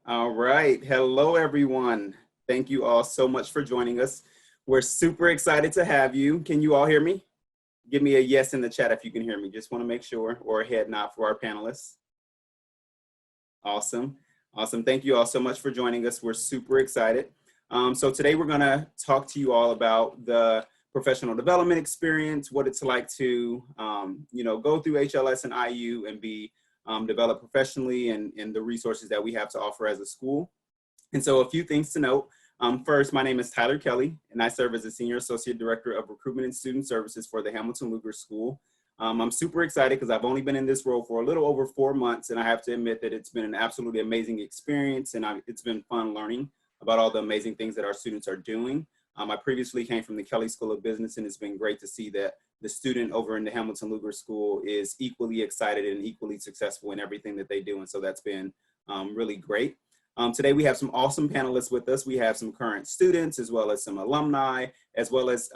All right. Hello, everyone. Thank you all so much for joining us. We're super excited to have you. Can you all hear me? Give me a yes in the chat if you can hear me. Just want to make sure, or a head nod for our panelists. Awesome. Awesome. Thank you all so much for joining us. We're super excited. So today we're going to talk to you all about the professional development experience, what it's like to, go through HLS and IU and be developed professionally and the resources that we have to offer as a school. And so a few things to note. First, my name is Tyler Kelly, and I serve as the Senior Associate Director of Recruitment and Student Services for the Hamilton Lugar School. I'm super excited because I've only been in this role for a little over 4 months, and I have to admit that it's been an absolutely amazing experience, and it's been fun learning about all the amazing things that our students are doing. I previously came from the Kelly School of Business, and it's been great to see that the student over in the Hamilton Lugar School is equally excited and equally successful in everything that they do, and so that's been really great. Today we have some awesome panelists with us. We have some current students as well as some alumni, as well as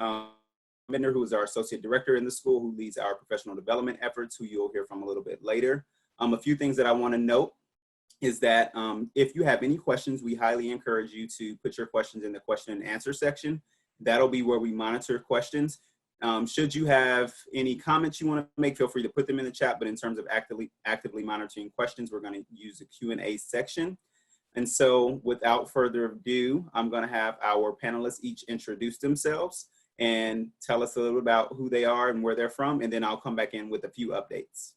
Bender, who is our associate director in the school, who leads our professional development efforts, who you'll hear from a little bit later. A few things that I want to note is that if you have any questions, we highly encourage you to put your questions in the question and answer section. That'll be where we monitor questions. Should you have any comments you want to make, feel free to put them in the chat, but in terms of actively monitoring questions, we're going to use the Q&A section. And so without further ado, I'm going to have our panelists each introduce themselves and tell us a little about who they are and where they're from, and then I'll come back in with a few updates.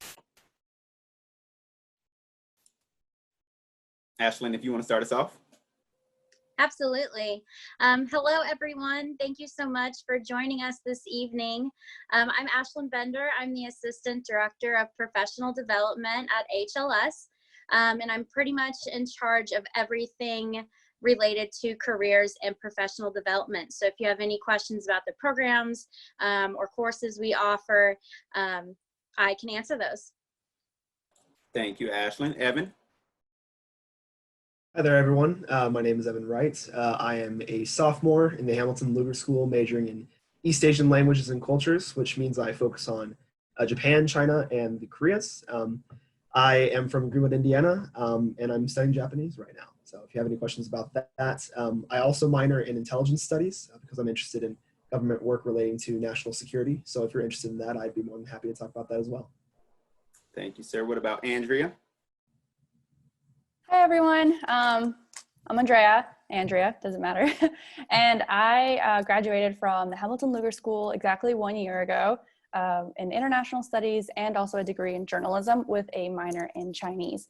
Ashlyn, if you want to start us off. Absolutely. Hello, everyone. Thank you so much for joining us this evening. I'm Ashlyn Bender. I'm the Assistant Director of Professional Development at HLS, and I'm pretty much in charge of everything related to careers and professional development. So if you have any questions about the programs or courses we offer, I can answer those. Thank you, Ashlyn. Evan? Hi there, everyone. My name is Evan Wright. I am a sophomore in the Hamilton Lugar School, majoring in East Asian languages and cultures, which means I focus on Japan, China, and the Koreas. I am from Greenwood, Indiana, and I'm studying Japanese right now. So if you have any questions about that, I also minor in intelligence studies because I'm interested in government work relating to national security. So if you're interested in that, I'd be more than happy to talk about that as well. Thank you, sir. What about Andrea? Hi, everyone. I'm Andrea, doesn't matter. And I graduated from the Hamilton Lugar School exactly 1 year ago in international studies and also a degree in journalism with a minor in Chinese.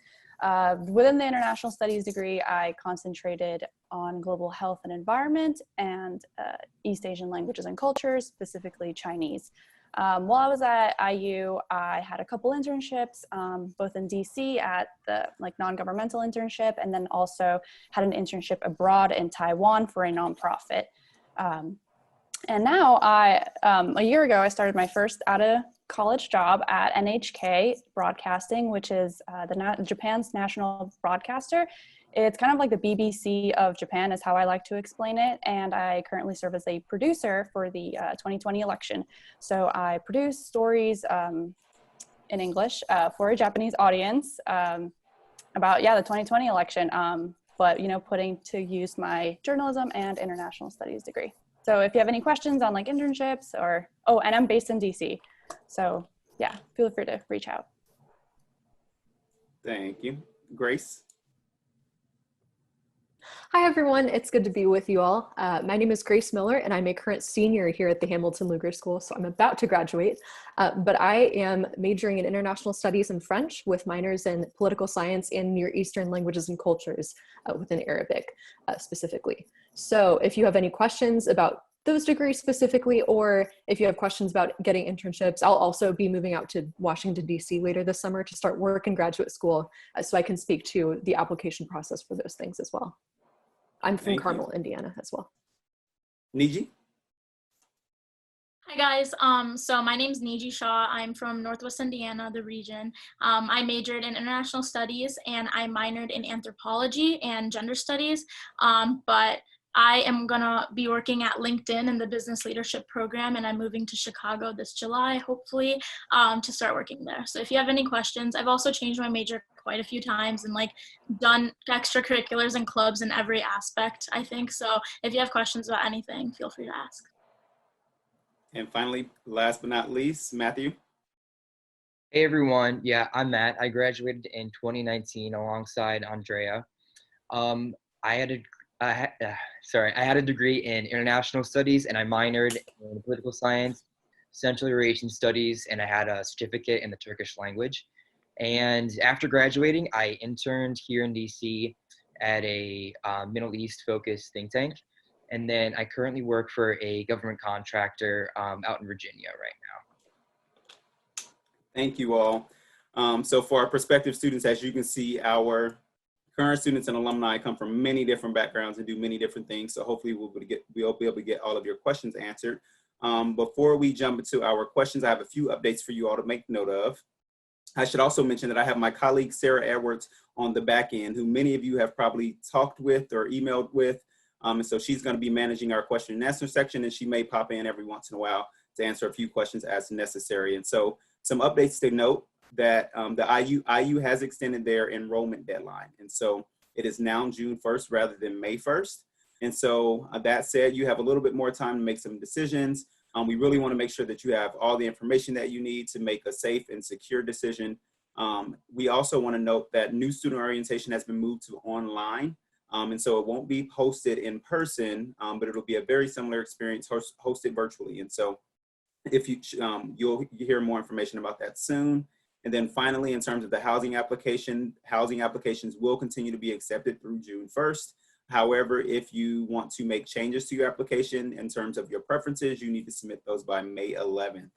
Within the international studies degree, I concentrated on global health and environment and East Asian languages and cultures, specifically Chinese. While I was at IU, I had a couple internships, both in DC at the non-governmental internship, and then also had an internship abroad in Taiwan for a nonprofit. And now a year ago, I started my first out of college job at NHK Broadcasting, which is Japan's national broadcaster. It's kind of like the BBC of Japan is how I like to explain it. And I currently serve as a producer for the 2020 election. So I produce stories in English for a Japanese audience about, the 2020 election, but, putting to use my journalism and international studies degree. So if you have any questions on internships and I'm based in DC. So yeah, feel free to reach out. Thank you. Grace? Hi, everyone. It's good to be with you all. My name is Grace Miller, and I'm a current senior here at the Hamilton Lugar School, so I'm about to graduate. But I am majoring in international studies and French with minors in political science and Near Eastern languages and cultures within Arabic specifically. So if you have any questions about those degrees specifically, or if you have questions about getting internships, I'll also be moving out to Washington, D.C. later this summer to start work in graduate school, so I can speak to the application process for those things as well. I'm from Carmel, Indiana as well. Niji? Hi guys, so my name's Nikki Shaw. I'm from Northwest Indiana, the region. I majored in international studies and I minored in anthropology and gender studies, but I am gonna be working at LinkedIn in the business leadership program, and I'm moving to Chicago this July, hopefully, to start working there. So if you have any questions, I've also changed my major quite a few times and like done extracurriculars and clubs in every aspect, I think. So if you have questions about anything, feel free to ask. And finally, last but not least, Matthew. Hey everyone, yeah, I'm Matt. I graduated in 2019 alongside Andrea. I had a, I had a degree in international studies, and I minored in political science, Central Eurasian studies, and I had a certificate in the Turkish language. And after graduating, I interned here in DC at a Middle East focused think tank. And then I currently work for a government contractor out in Virginia right now. Thank you all. So for our prospective students, as you can see, our current students and alumni come from many different backgrounds and do many different things. So hopefully we'll be able to get all of your questions answered. Before we jump into our questions, I have a few updates for you all to make note of. I should also mention that I have my colleague, Sarah Edwards, on the back end, who many of you have probably talked with or emailed with. And so she's going to be managing our question and answer section, and she may pop in every once in a while to answer a few questions as necessary. And so some updates to note that the IU has extended their enrollment deadline. And so it is now June 1st rather than May 1st. And so that said, you have a little bit more time to make some decisions. We really want to make sure that you have all the information that you need to make a safe and secure decision. We also want to note that new student orientation has been moved to online. And so it won't be hosted in person, but it'll be a very similar experience hosted virtually. And so if you'll hear more information about that soon. And then finally, in terms of the housing applications will continue to be accepted through June 1st. However, if you want to make changes to your application in terms of your preferences, you need to submit those by May 11th.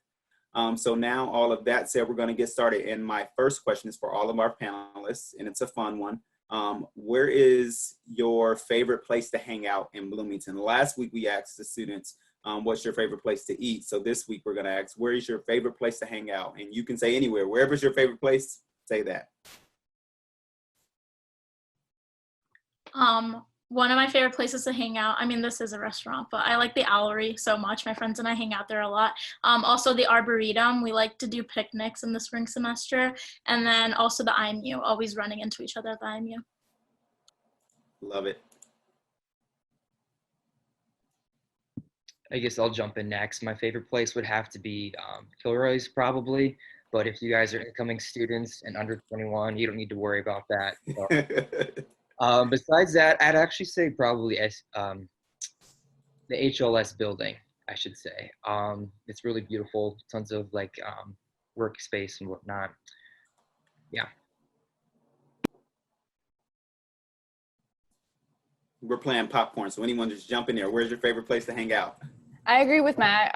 So now all of that said, we're going to get started. And my first question is for all of our panelists, and it's a fun one. Where is your favorite place to hang out in Bloomington? Last week, we asked the students, what's your favorite place to eat? So this week, we're going to ask, where is your favorite place to hang out? And you can say anywhere. Wherever's your favorite place, say that. One of my favorite places to hang out, I mean, this is a restaurant, but I like the Owlery so much. My friends and I hang out there a lot. Also the Arboretum, we like to do picnics in the spring semester. And then also the IMU, always running into each other at the IMU. Love it. I guess I'll jump in next. My favorite place would have to be Kilroy's probably, but if you guys are incoming students and under 21, you don't need to worry about that. So, besides that, I'd actually say probably the HLS building, I should say. It's really beautiful, tons of like workspace and whatnot. Yeah. We're playing popcorn, so anyone just jump in there. Where's your favorite place to hang out? I agree with Matt.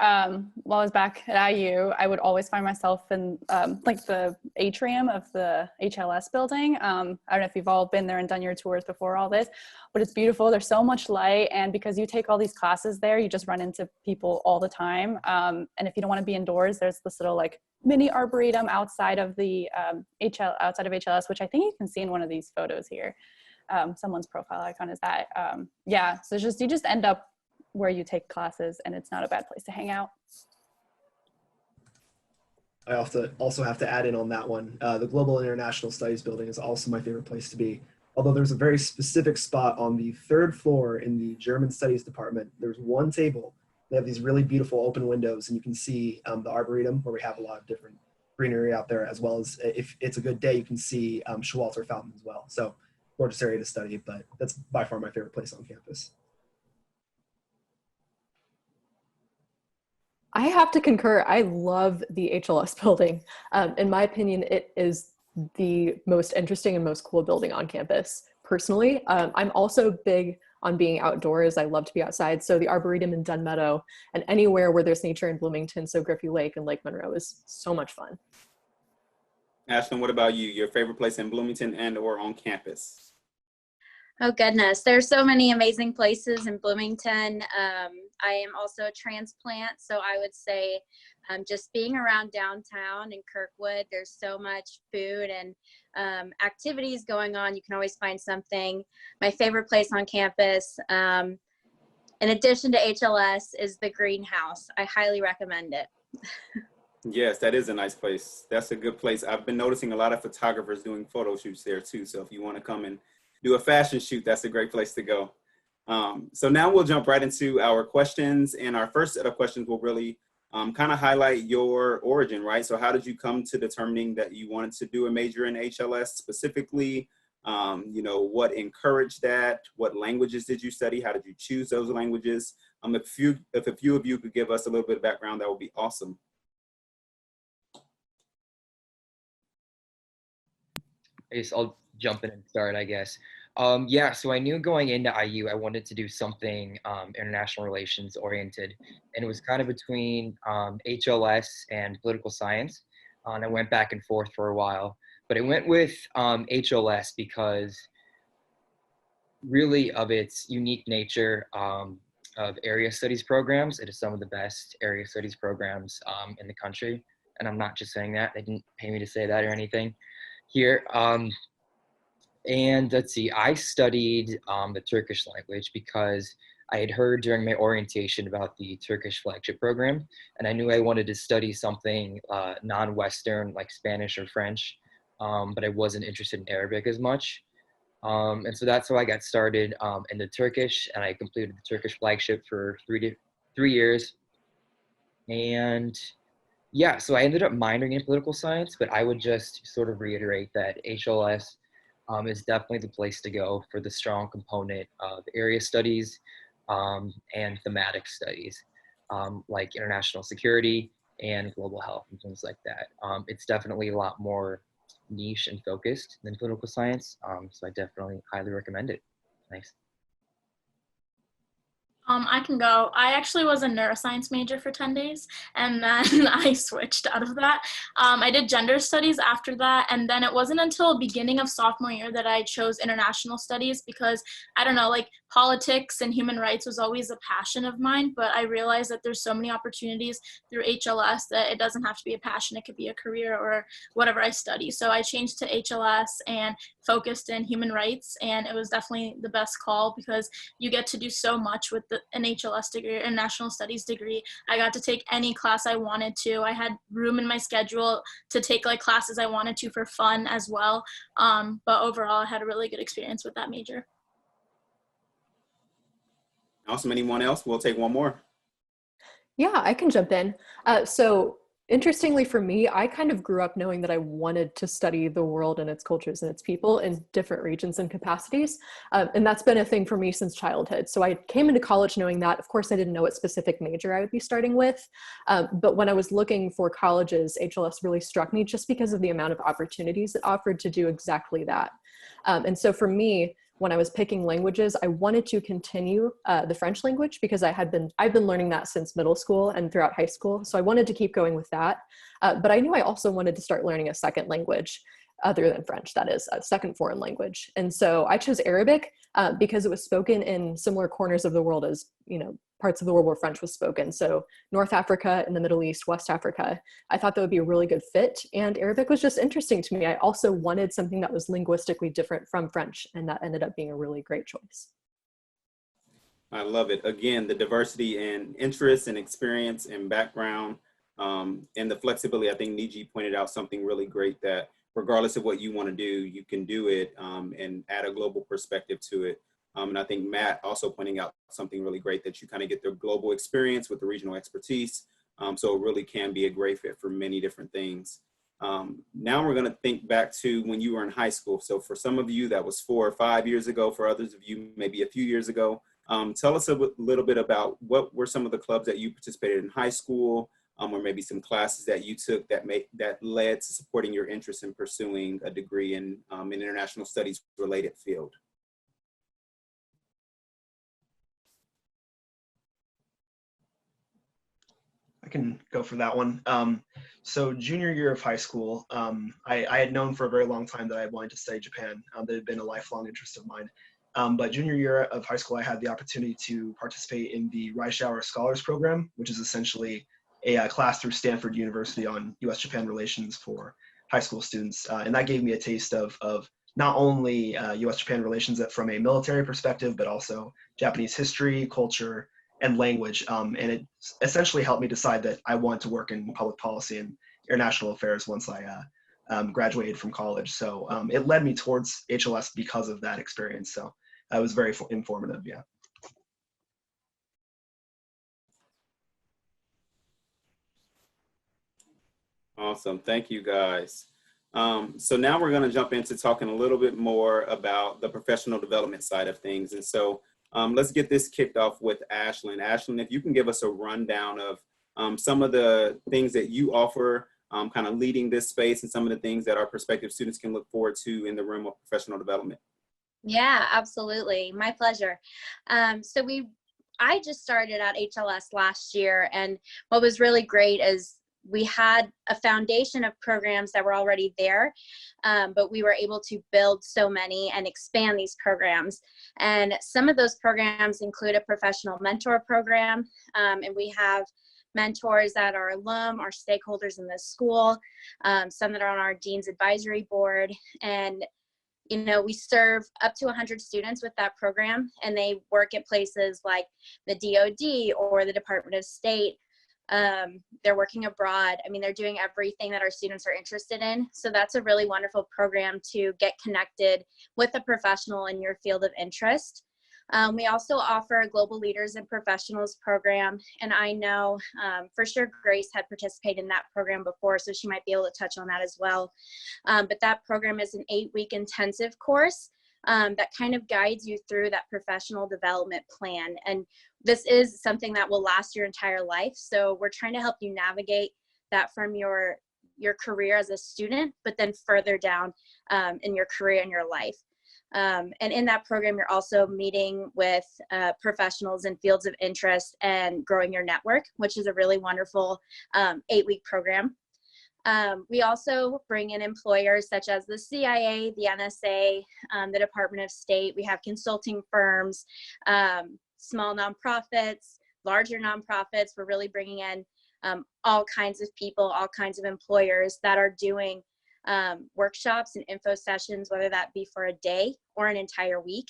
While I was back at IU, I would always find myself in like the atrium of the HLS building. I don't know if you've all been there and done your tours before all this, but it's beautiful. There's so much light, and because you take all these classes there, you just run into people all the time. And if you don't want to be indoors, there's this little like mini arboretum outside of the outside of HLS, which I think you can see in one of these photos here. Someone's profile icon is that. Yeah, so you just end up where you take classes, and it's not a bad place to hang out. I also have to add in on that one. The Global International Studies building is also my favorite place to be. Although there's a very specific spot on the 3rd floor in the German Studies department. There's one table. They have these really beautiful open windows, and you can see the Arboretum, where we have a lot of different greenery out there, as well as if it's a good day, you can see Showalter Fountain as well. So gorgeous area to study, but that's by far my favorite place on campus. I have to concur. I love the HLS building. In my opinion, it is the most interesting and most cool building on campus. Personally, I'm also big on being outdoors. I love to be outside. So the Arboretum in Dunn Meadow and anywhere where there's nature in Bloomington, so Griffey Lake and Lake Monroe is so much fun. Ashlyn, what about you? Your favorite place in Bloomington and or on campus? Oh goodness, there's so many amazing places in Bloomington. I am also a transplant, so I would say just being around downtown in Kirkwood, there's so much food and activities going on. You can always find something. My favorite place on campus, in addition to HLS, is the greenhouse. I highly recommend it. Yes, that is a nice place. That's a good place. I've been noticing a lot of photographers doing photo shoots there too. So if you want to come and do a fashion shoot, that's a great place to go. So now we'll jump right into our questions. And our first set of questions will really kind of highlight your origin, right? So how did you come to determining that you wanted to do a major in HLS specifically? You know, what encouraged that? What languages did you study? How did you choose those languages? If a few of you could give us a little bit of background, that would be awesome. I guess I'll jump in and start, I guess. Yeah, so I knew going into IU, I wanted to do something international relations oriented. And it was kind of between HLS and political science. And I went back and forth for a while. But I went with HLS because really of its unique nature of area studies programs, it is some of the best area studies programs in the country. And I'm not just saying that. They didn't pay me to say that or anything here. And let's see, I studied the Turkish language because I had heard during my orientation about the Turkish Flagship program, and I knew I wanted to study something non-Western like Spanish or French, but I wasn't interested in Arabic as much. And so that's how I got started in the Turkish, and I completed the Turkish Flagship for 3 years. And yeah, so I ended up minoring in political science, but I would just sort of reiterate that HLS is definitely the place to go for the strong component of area studies and thematic studies, like international security and global health and things like that. It's definitely a lot more niche and focused than political science, so I definitely highly recommend it. Thanks. I can go. I actually was a neuroscience major for 10 days, and then I switched out of that. I did gender studies after that, and then it wasn't until beginning of sophomore year that I chose international studies because, I don't know, like politics and human rights was always a passion of mine, but I realized that there's so many opportunities through HLS that it doesn't have to be a passion. It could be a career or whatever I study. So I changed to HLS and focused in human rights, and it was definitely the best call because you get to do so much with an HLS degree, a national studies degree. I got to take any class I wanted to. I had room in my schedule to take like classes I wanted to for fun as well. But overall, I had a really good experience with that major. Awesome. Anyone else? We'll take one more. Yeah, I can jump in. So interestingly for me, I kind of grew up knowing that I wanted to study the world and its cultures and its people in different regions and capacities. And that's been a thing for me since childhood. So I came into college knowing that. Of course, I didn't know what specific major I would be starting with. But when I was looking for colleges, HLS really struck me just because of the amount of opportunities it offered to do exactly that. And so for me, when I was picking languages, I wanted to continue the French language because I've been learning that since middle school and throughout high school. So I wanted to keep going with that. But I knew I also wanted to start learning a second language other than French, that is a second foreign language. And so I chose Arabic because it was spoken in similar corners of the world as, you know, parts of the world where French was spoken. So North Africa and the Middle East, West Africa, I thought that would be a really good fit. And Arabic was just interesting to me. I also wanted something that was linguistically different from French, and that ended up being a really great choice. I love it. Again, the diversity in interests and experience and background and the flexibility. I think Niji pointed out something really great, that regardless of what you want to do, you can do it and add a global perspective to it. And I think Matt also pointing out something really great, that you kind of get the global experience with the regional expertise. So it really can be a great fit for many different things. Now we're going to think back to when you were in high school. So for some of you, that was 4 or 5 years ago. For others of you, maybe a few years ago. Tell us a little bit about what were some of the clubs that you participated in high school, or maybe some classes that you took that led to supporting your interest in pursuing a degree in an international studies related field. I can go for that one. So junior year of high school, I had known for a very long time that I wanted to study Japan. That had been a lifelong interest of mine. But junior year of high school, I had the opportunity to participate in the Reischauer Scholars Program, which is essentially a class through Stanford University on U.S.-Japan relations for high school students. And that gave me a taste of not only U.S.-Japan relations from a military perspective, but also Japanese history, culture, and language. And it essentially helped me decide that I wanted to work in public policy and international affairs once I graduated from college. So it led me towards HLS because of that experience. So it was very informative, yeah. Awesome. Thank you, guys. So now we're going to jump into talking a little bit more about the professional development side of things. And so let's get this kicked off with Ashlyn. Ashlyn, if you can give us a rundown of some of the things that you offer, kind of leading this space, and some of the things that our prospective students can look forward to in the realm of professional development. Yeah, absolutely. My pleasure. I just started at HLS last year, and what was really great is we had a foundation of programs that were already there, but we were able to build so many and expand these programs. And some of those programs include a professional mentor program, and we have mentors that are alum, our stakeholders in the school, some that are on our Dean's Advisory Board. And you know, we serve up to 100 students with that program, and they work at places like the DoD or the Department of State. They're working abroad. I mean, they're doing everything that our students are interested in. So that's a really wonderful program to get connected with a professional in your field of interest. We also offer a Global Leaders and Professionals program, and I know for sure Grace had participated in that program before, so she might be able to touch on that as well. But that program is an 8-week intensive course that kind of guides you through that professional development plan. And this is something that will last your entire life. So we're trying to help you navigate that from your career as a student, but then further down in your career and your life. And in that program, you're also meeting with professionals in fields of interest and growing your network, which is a really wonderful 8-week program. We also bring in employers such as the CIA, the NSA, the Department of State. We have consulting firms, small nonprofits, larger nonprofits. We're really bringing in all kinds of people, all kinds of employers that are doing workshops and info sessions, whether that be for a day or an entire week.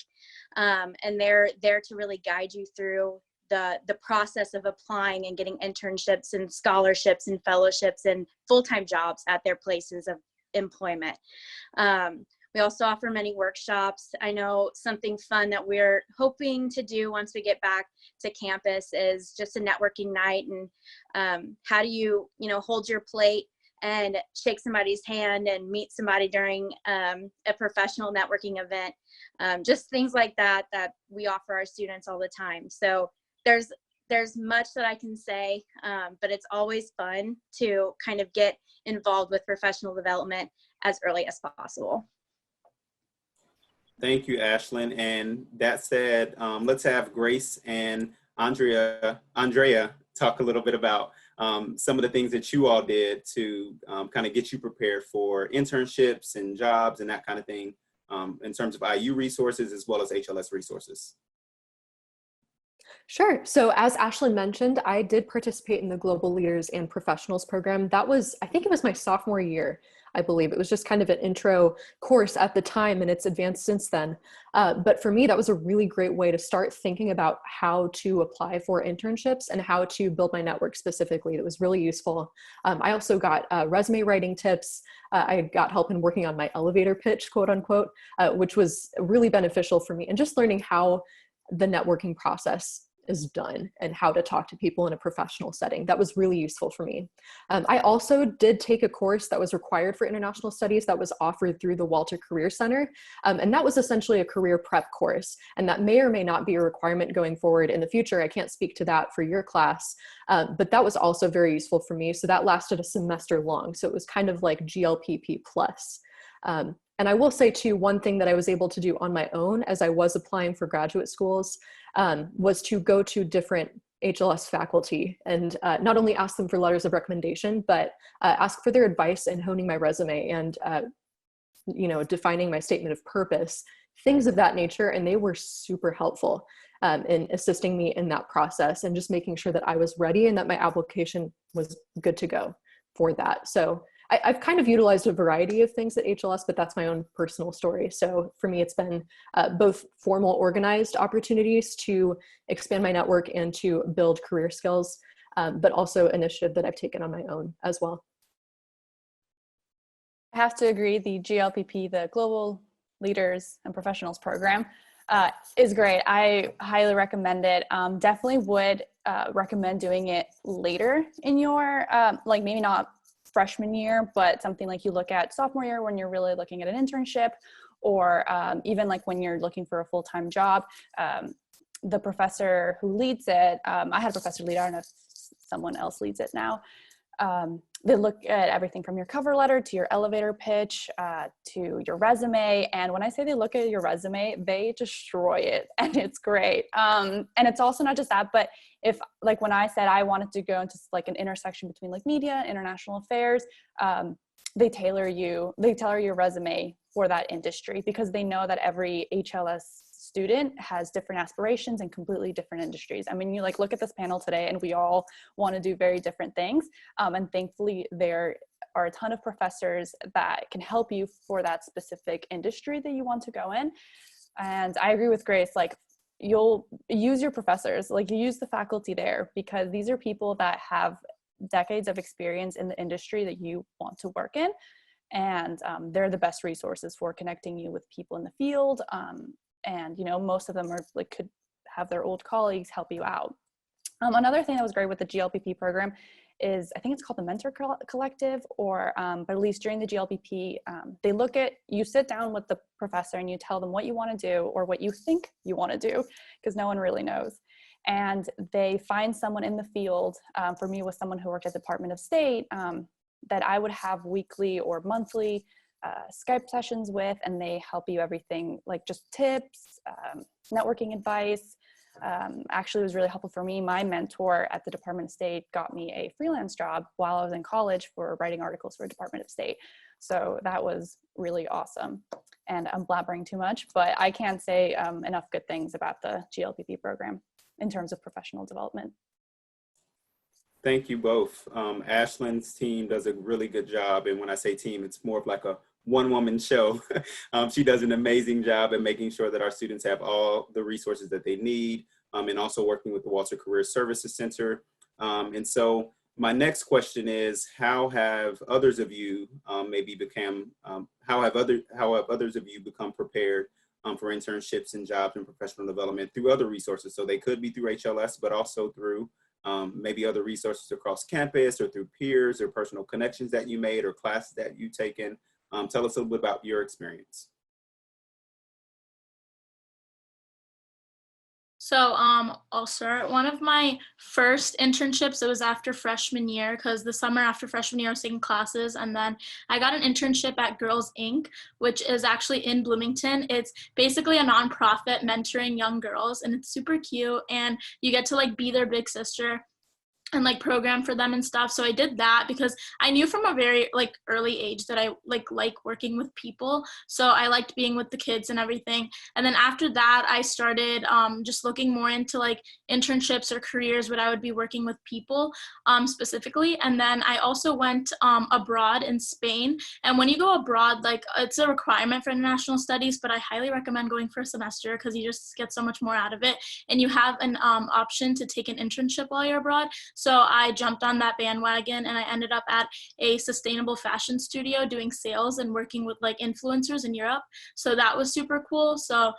And they're there to really guide you through the process of applying and getting internships and scholarships and fellowships and full-time jobs at their places of employment. We also offer many workshops. I know something fun that we're hoping to do once we get back to campus is just a networking night. And how do you hold your plate and shake somebody's hand and meet somebody during a professional networking event. Just things like that we offer our students all the time. So there's much that I can say, but it's always fun to kind of get involved with professional development as early as possible. Thank you, Ashlyn. And that said, let's have Grace and Andrea talk a little bit about some of the things that you all did to kind of get you prepared for internships and jobs and that kind of thing in terms of IU resources as well as HLS resources. Sure. So as Ashlyn mentioned, I did participate in the Global Leaders and Professionals program. That was, I think it was my sophomore year, I believe. It was just kind of an intro course at the time, and it's advanced since then. But for me, that was a really great way to start thinking about how to apply for internships and how to build my network specifically. It was really useful. I also got resume writing tips. I got help in working on my elevator pitch, quote unquote, which was really beneficial for me, and just learning how the networking process is done and how to talk to people in a professional setting. That was really useful for me. I also did take a course that was required for international studies that was offered through the Walter Career Center. And that was essentially a career prep course. And that may or may not be a requirement going forward in the future. I can't speak to that for your class, but that was also very useful for me. So that lasted a semester long. So it was kind of like GLPP plus. And I will say too, one thing that I was able to do on my own as I was applying for graduate schools was to go to different HLS faculty and not only ask them for letters of recommendation, but ask for their advice in honing my resume and defining my statement of purpose, things of that nature. And they were super helpful in assisting me in that process and just making sure that I was ready and that my application was good to go for that. So I've kind of utilized a variety of things at HLS, but that's my own personal story. So for me, it's been both formal organized opportunities to expand my network and to build career skills, but also initiative that I've taken on my own as well. I have to agree, the GLPP, the Global Leaders and Professionals Program, is great. I highly recommend it. Definitely would recommend doing it later in your, like maybe not freshman year, but something like you look at sophomore year when you're really looking at an internship, or even like when you're looking for a full-time job. The professor who leads it, I had a professor lead, I don't know if someone else leads it now. They look at everything from your cover letter to your elevator pitch to your resume. And when I say they look at your resume, they destroy it, and it's great. And it's also not just that, but if like when I said I wanted to go into like an intersection between like media, international affairs, they tailor your resume for that industry, because they know that every HLS student has different aspirations and completely different industries. I mean, you like look at this panel today and we all want to do very different things. And thankfully there are a ton of professors that can help you for that specific industry that you want to go in. And I agree with Grace, like you'll use your professors, like you use the faculty there, because these are people that have decades of experience in the industry that you want to work in. And they're the best resources for connecting you with people in the field. And, you know, most of them are like could have their old colleagues help you out. Another thing that was great with the GLPP program is, I think it's called the Mentor Collective, or, but at least during the GLPP, they look at, you sit down with the professor and you tell them what you want to do or what you think you want to do, because no one really knows. And they find someone in the field, for me, was someone who worked at the Department of State, that I would have weekly or monthly Skype sessions with, and they help you everything like just tips, networking advice. Actually, it was really helpful for me. My mentor at the Department of State got me a freelance job while I was in college for writing articles for the Department of State. So that was really awesome. And I'm blabbering too much, but I can't say enough good things about the GLPP program in terms of professional development. Thank you both. Ashlyn's team does a really good job. And when I say team, it's more of like a one-woman show. She does an amazing job at making sure that our students have all the resources that they need, and also working with the Walter Career Services Center. And so my next question is, how have others of you how have others of you become prepared for internships and jobs and professional development through other resources? So they could be through HLS, but also through maybe other resources across campus, or through peers or personal connections that you made or classes that you've taken. Tell us a little bit about your experience. So I'll start. One of my first internships, it was after freshman year, because the summer after freshman year I was taking classes, and then I got an internship at Girls Inc., which is actually in Bloomington. It's basically a nonprofit mentoring young girls, and it's super cute, and you get to like be their big sister and like program for them and stuff. So I did that because I knew from a very like early age that I like working with people. So I liked being with the kids and everything. And then after that, I started just looking more into like internships or careers where I would be working with people specifically. And then I also went abroad in Spain. And when you go abroad, like it's a requirement for international studies, but I highly recommend going for a semester because you just get so much more out of it. And you have an option to take an internship while you're abroad. So I jumped on that bandwagon, and I ended up at a sustainable fashion studio doing sales and working with like influencers in Europe. So that was super cool. So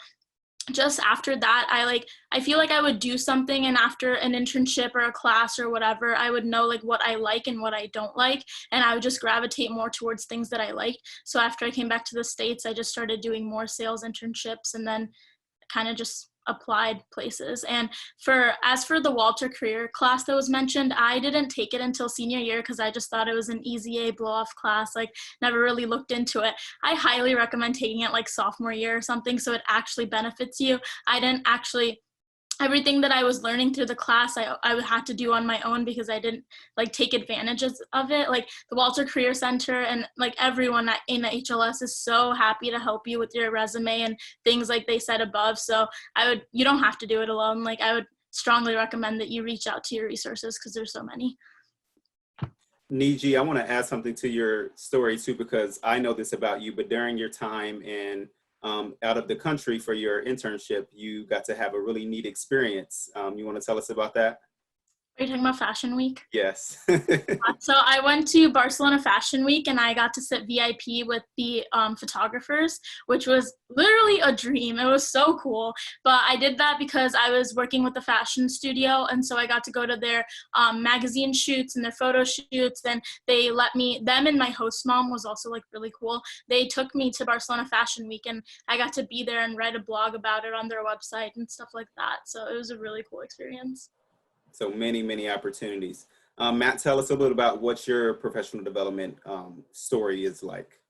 just after that, I feel like I would do something, and after an internship or a class or whatever, I would know like what I like and what I don't like, and I would just gravitate more towards things that I liked. So after I came back to the States, I just started doing more sales internships, and then kind of just applied places. And as for the Walter Career class that was mentioned, I didn't take it until senior year because I just thought it was an easy A blow-off class, like never really looked into it. I highly recommend taking it like sophomore year or something so it actually benefits you. I didn't actually, everything that I was learning through the class, I had to do on my own because I didn't like take advantages of it. Like the Walter Career Center and like everyone in the HLS is so happy to help you with your resume and things like they said above. So you don't have to do it alone. Like I would strongly recommend that you reach out to your resources because there's so many. Niji, I want to add something to your story too, because I know this about you, but during your time in out of the country for your internship, you got to have a really neat experience. You want to tell us about that? Are you talking about Fashion Week? Yes. So I went to Barcelona Fashion Week and I got to sit VIP with the photographers, which was literally a dream. It was so cool. But I did that because I was working with the fashion studio, and so I got to go to their magazine shoots and their photo shoots, and they let me, them and my host mom was also like really cool. They took me to Barcelona Fashion Week and I got to be there and write a blog about it on their website and stuff like that. So it was a really cool experience. So many, many opportunities. Matt, tell us a little about what your professional development story is like.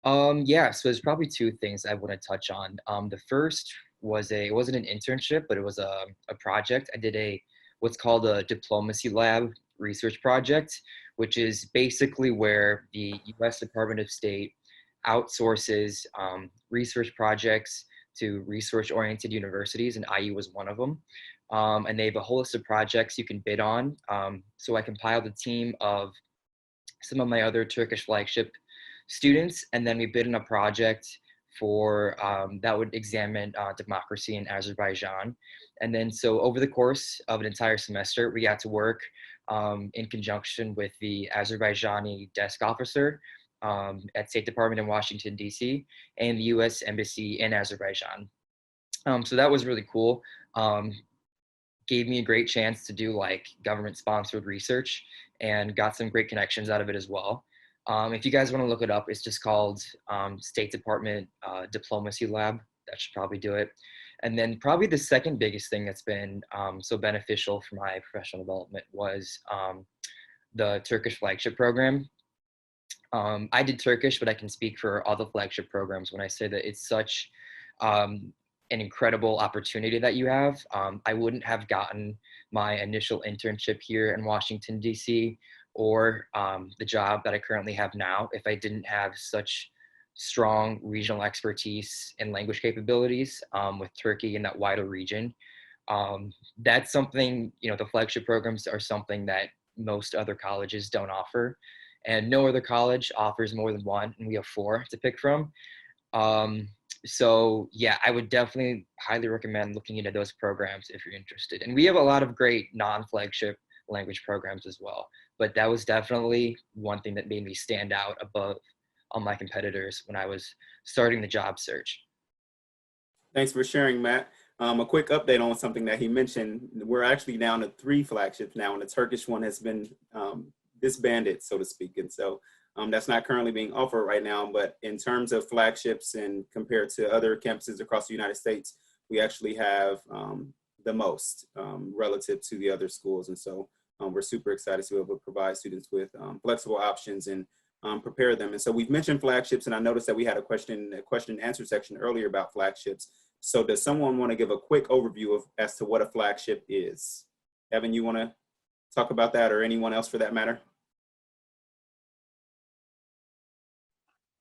Yeah, so there's probably two things I want to touch on. The first was it wasn't an internship, but it was a project. I did what's called a diplomacy lab research project, which is basically where the U.S. Department of State outsources research projects to research-oriented universities, and IU was one of them. And they have a whole list of projects you can bid on. So I compiled a team of some of my other Turkish flagship students, and then we bid in a project for that would examine democracy in Azerbaijan. And then so over the course of an entire semester, we got to work in conjunction with the Azerbaijani desk officer at State Department in Washington, D.C., and the U.S. Embassy in Azerbaijan. So that was really cool. Gave me a great chance to do like government sponsored research and got some great connections out of it as well. If you guys want to look it up, it's just called State Department Diplomacy Lab. That should probably do it. And then probably the second biggest thing that's been so beneficial for my professional development was the Turkish Flagship program. I did Turkish, but I can speak for all the flagship programs when I say that it's such an incredible opportunity that you have. I wouldn't have gotten my initial internship here in Washington, D.C., or the job that I currently have now if I didn't have such strong regional expertise and language capabilities with Turkey and that wider region. That's something, the flagship programs are something that most other colleges don't offer. And no other college offers more than one, and we have 4 to pick from. So yeah, I would definitely highly recommend looking into those programs if you're interested. And we have a lot of great non-flagship language programs as well. But that was definitely one thing that made me stand out above all my competitors when I was starting the job search. Thanks for sharing, Matt. A quick update on something that he mentioned. We're actually down to 3 flagships now, and the Turkish one has been disbanded, so to speak. And so that's not currently being offered right now, but in terms of flagships and compared to other campuses across the United States, we actually have the most relative to the other schools. And so we're super excited to be able to provide students with flexible options and prepare them. And so we've mentioned flagships, and I noticed that we had a question and answer section earlier about flagships. So does someone want to give a quick overview as to what a flagship is? Evan, you want to talk about that, or anyone else for that matter?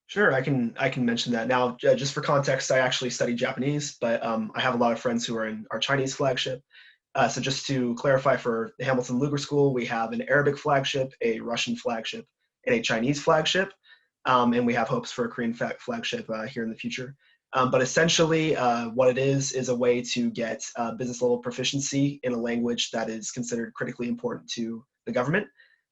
Sure, I can mention that. Now, just for context, I actually study Japanese, but I have a lot of friends who are in our Chinese flagship. So just to clarify, for the Hamilton Lugar School, we have an Arabic flagship, a Russian flagship, and a Chinese flagship. And we have hopes for a Korean flagship here in the future. But essentially, what it is a way to get business level proficiency in a language that is considered critically important to the government.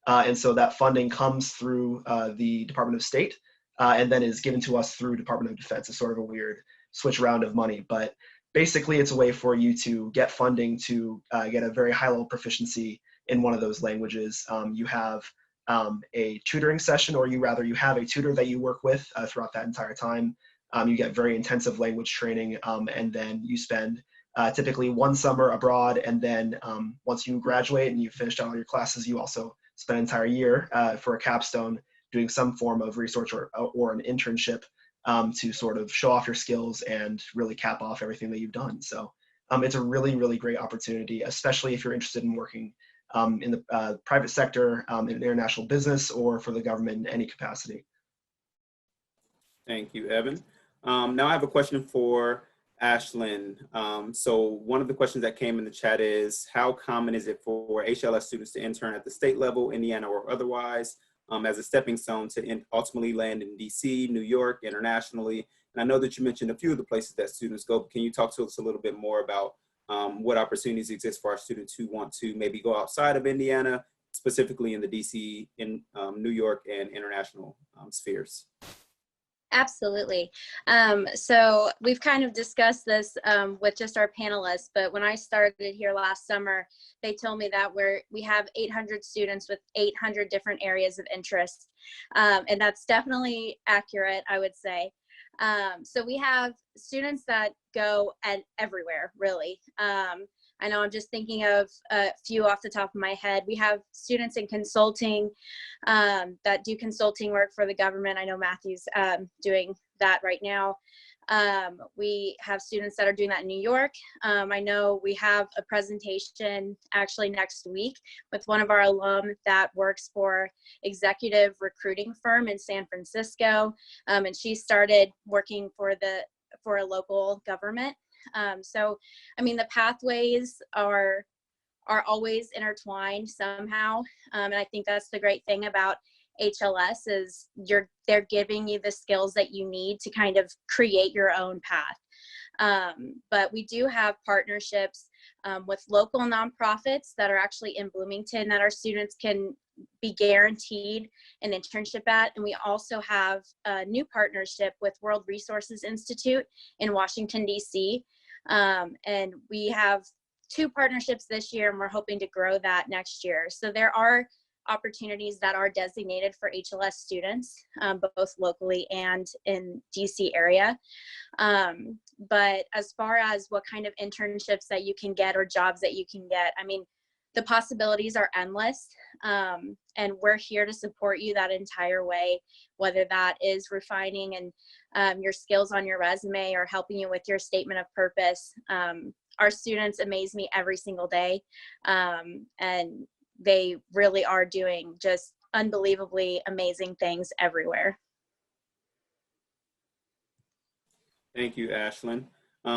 And so that funding comes through the Department of State and then is given to us through Department of Defense. It's sort of a weird switch around of money. But basically, it's a way for you to get funding to get a very high level proficiency in one of those languages. You have a tutoring session, or you have a tutor that you work with throughout that entire time. You get very intensive language training, and then you spend typically 1 summer abroad. And then once you graduate and you've finished all your classes, you also spend an entire year for a capstone doing some form of research or an internship to sort of show off your skills and really cap off everything that you've done. So it's a really, really great opportunity, especially if you're interested in working in the private sector, in international business, or for the government in any capacity. Thank you, Evan. Now I have a question for Ashlyn, so one of the questions that came in the chat is, how common is it for HLS students to intern at the state level, Indiana or otherwise, as a stepping stone to ultimately land in DC, New York, internationally? And I know that you mentioned a few of the places that students go, but can you talk to us a little bit more about what opportunities exist for our students who want to maybe go outside of Indiana, specifically in the DC, in New York, and international spheres? Absolutely. So we've kind of discussed this with just our panelists, but when I started here last summer, they told me that we have 800 students with 800 different areas of interest. And that's definitely accurate, I would say. So we have students that go everywhere, really. I know I'm just thinking of a few off the top of my head. We have students in consulting that do consulting work for the government. I know Matthew's doing that right now. We have students that are doing that in New York. I know we have a presentation actually next week with one of our alum that works for executive recruiting firm in San Francisco. And she started working for a local government. So, I mean, the pathways are always intertwined somehow. And I think that's the great thing about HLS is they're giving you the skills that you need to kind of create your own path. But we do have partnerships with local nonprofits that are actually in Bloomington that our students can be guaranteed an internship at. And we also have a new partnership with World Resources Institute in Washington, DC. And we have 2 partnerships this year, and we're hoping to grow that next year. So there are opportunities that are designated for HLS students, both locally and in DC area. But as far as what kind of internships that you can get or jobs that you can get, I mean, the possibilities are endless. And we're here to support you that entire way, whether that is refining and your skills on your resume or helping you with your statement of purpose. Our students amaze me every single day. And they really are doing just unbelievably amazing things everywhere. Thank you, Ashlyn.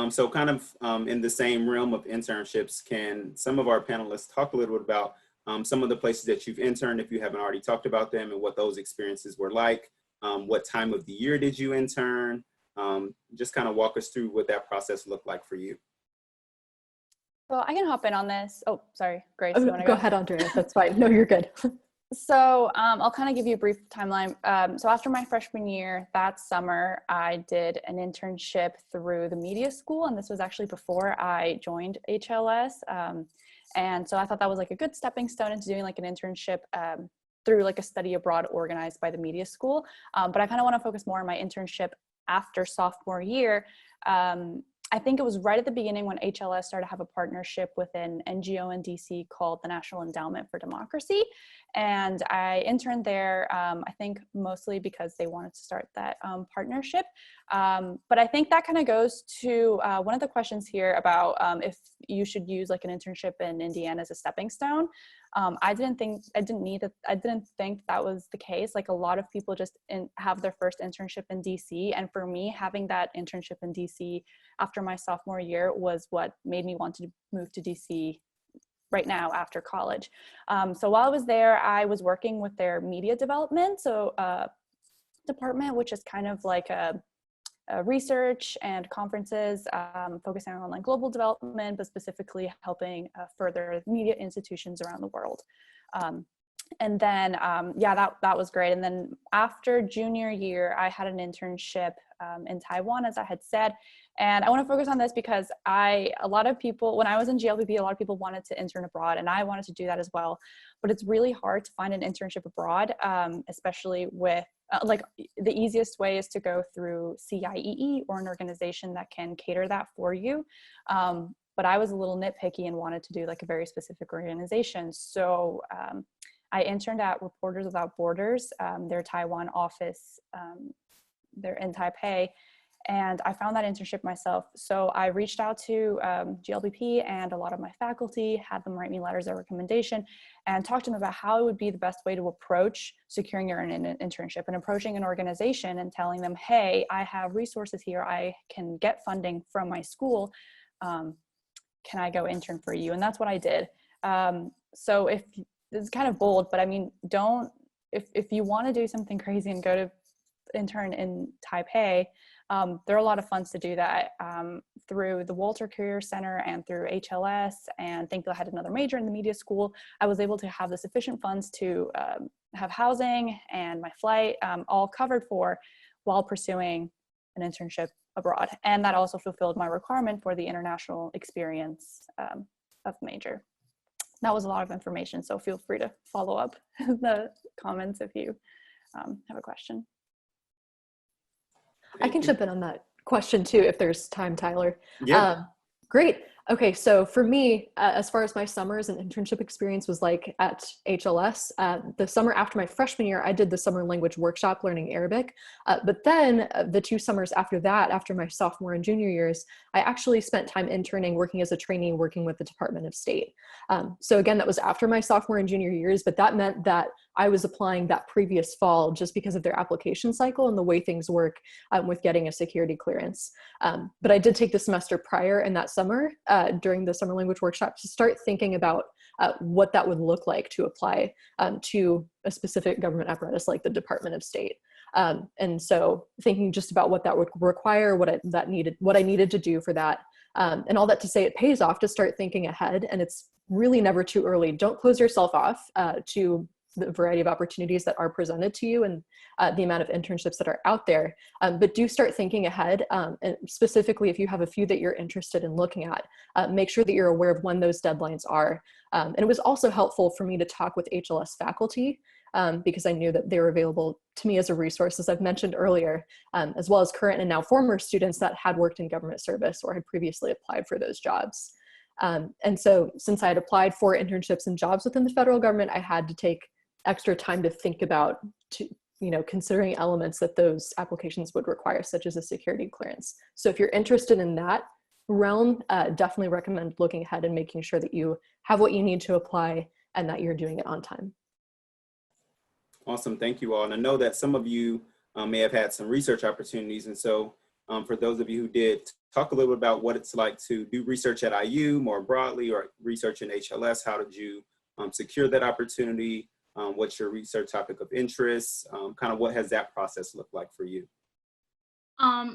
So kind of in the same realm of internships, can some of our panelists talk a little bit about some of the places that you've interned, if you haven't already talked about them, and what those experiences were like? What time of the year did you intern? Just kind of walk us through what that process looked like for you. Well, I can hop in on this. Oh, sorry, Grace. Go ahead, Andrea. That's fine. No, you're good. So I'll kind of give you a brief timeline. So after my freshman year, that summer, I did an internship through the media school. And this was actually before I joined HLS. And so I thought that was like a good stepping stone into doing like an internship through like a study abroad organized by the media school. But I kind of want to focus more on my internship after sophomore year. I think it was right at the beginning when HLS started to have a partnership with an NGO in DC called the National Endowment for Democracy. And I interned there, I think mostly because they wanted to start that partnership. But I think that kind of goes to one of the questions here about if you should use like an internship in Indiana as a stepping stone. I didn't think that was the case. Like a lot of people just have their first internship in DC. And for me, having that internship in DC after my sophomore year was what made me want to move to DC right now after college. So while I was there, I was working with their media development department, which is kind of like a research and conferences focusing on like global development, but specifically helping further media institutions around the world. And then, that was great. And then after junior year, I had an internship in Taiwan, as I had said. And I want to focus on this because a lot of people, when I was in GLPP, a lot of people wanted to intern abroad, and I wanted to do that as well. But it's really hard to find an internship abroad, especially with like the easiest way is to go through CIEE or an organization that can cater that for you. But I was a little nitpicky and wanted to do like a very specific organization. So I interned at Reporters Without Borders, their Taiwan office, they're in Taipei. And I found that internship myself. So I reached out to GLBP and a lot of my faculty, had them write me letters of recommendation, and talked to them about how it would be the best way to approach securing your internship and approaching an organization and telling them, hey, I have resources here. I can get funding from my school. Can I go intern for you? And that's what I did. So if it's kind of bold, but I mean, if you want to do something crazy and go to intern in Taipei, there are a lot of funds to do that through the Walter Career Center and through HLS, and thankfully I had another major in the media school. I was able to have the sufficient funds to have housing and my flight all covered for while pursuing an internship abroad. And that also fulfilled my requirement for the international experience of major. That was a lot of information, so feel free to follow up the comments if you have a question. I can jump in on that question too, if there's time, Tyler. Yeah. Great. Okay, so for me, as far as my summers and internship experience was like at HLS, the summer after my freshman year, I did the summer language workshop learning Arabic. But then the 2 summers after that, after my sophomore and junior years, I actually spent time interning, working as a trainee, working with the Department of State. So again, that was after my sophomore and junior years, but that meant that I was applying that previous fall just because of their application cycle and the way things work with getting a security clearance. But I did take the semester prior in that summer during the summer language workshop to start thinking about what that would look like to apply to a specific government apparatus like the Department of State. And so thinking just about what that would require, what I needed to do for that, and all that to say it pays off to start thinking ahead, and it's really never too early. Don't close yourself off to the variety of opportunities that are presented to you and the amount of internships that are out there. But do start thinking ahead, and specifically if you have a few that you're interested in looking at, make sure that you're aware of when those deadlines are. And it was also helpful for me to talk with HLS faculty because I knew that they were available to me as a resource, as I've mentioned earlier, as well as current and now former students that had worked in government service or had previously applied for those jobs. And so since I had applied for internships and jobs within the federal government, I had to take extra time to think about, considering elements that those applications would require, such as a security clearance. So if you're interested in that realm, definitely recommend looking ahead and making sure that you have what you need to apply and that you're doing it on time. Awesome, thank you all. And I know that some of you may have had some research opportunities. And so for those of you who did, talk a little bit about what it's like to do research at IU more broadly, or research in HLS. How did you secure that opportunity? What's your research topic of interest? Kind of what has that process looked like for you?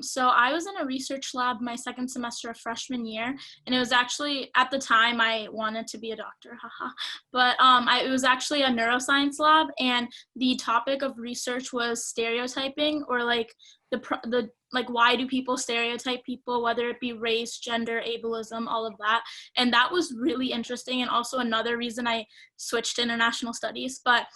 So I was in a research lab my second semester of freshman year, and it was actually, at the time, I wanted to be a doctor, haha. But it was actually a neuroscience lab, and the topic of research was stereotyping, or like why do people stereotype people, whether it be race, gender, ableism, all of that. And that was really interesting, and also another reason I switched to international studies. But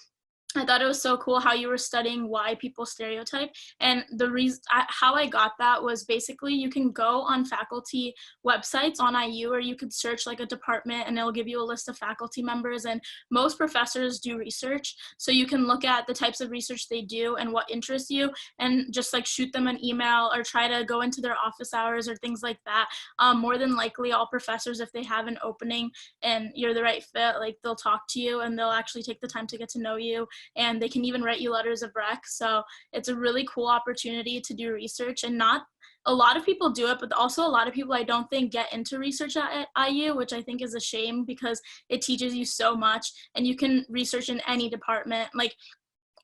I thought it was so cool how you were studying why people stereotype. And the reason how I got that was basically you can go on faculty websites on IU, or you could search like a department and it'll give you a list of faculty members, and most professors do research. So you can look at the types of research they do and what interests you, and just like shoot them an email or try to go into their office hours or things like that. More than likely all professors, if they have an opening and you're the right fit, like they'll talk to you and they'll actually take the time to get to know you. And they can even write you letters of rec. So it's a really cool opportunity to do research, and not a lot of people do it, but also a lot of people I don't think get into research at IU, which I think is a shame because it teaches you so much, and you can research in any department. Like,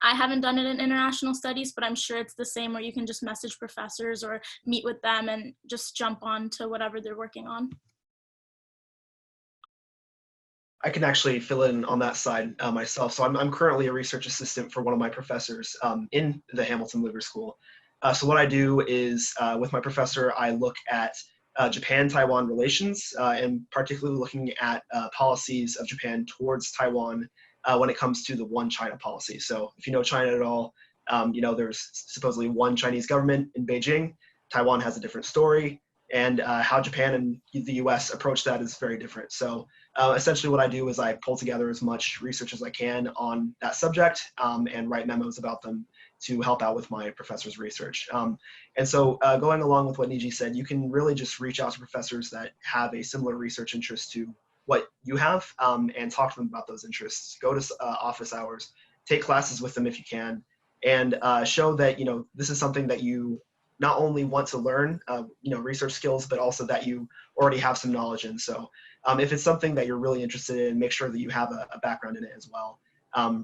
I haven't done it in international studies, but I'm sure it's the same, where you can just message professors or meet with them and just jump on to whatever they're working on. I can actually fill in on that side myself. So I'm currently a research assistant for one of my professors in the Hamilton Lugar School. So what I do is with my professor, I look at Japan-Taiwan relations, and particularly looking at policies of Japan towards Taiwan when it comes to the one China policy. So if you know China at all, there's supposedly one Chinese government in Beijing. Taiwan has a different story. And how Japan and the US approach that is very different. So essentially what I do is I pull together as much research as I can on that subject and write memos about them to help out with my professor's research. And so going along with what Niji said, you can really just reach out to professors that have a similar research interest to what you have, and talk to them about those interests. Go to office hours, take classes with them if you can, and show that, you know, this is something that you not only want to learn, you know, research skills, but also that you already have some knowledge in. So if it's something that you're really interested in, make sure that you have a background in it as well,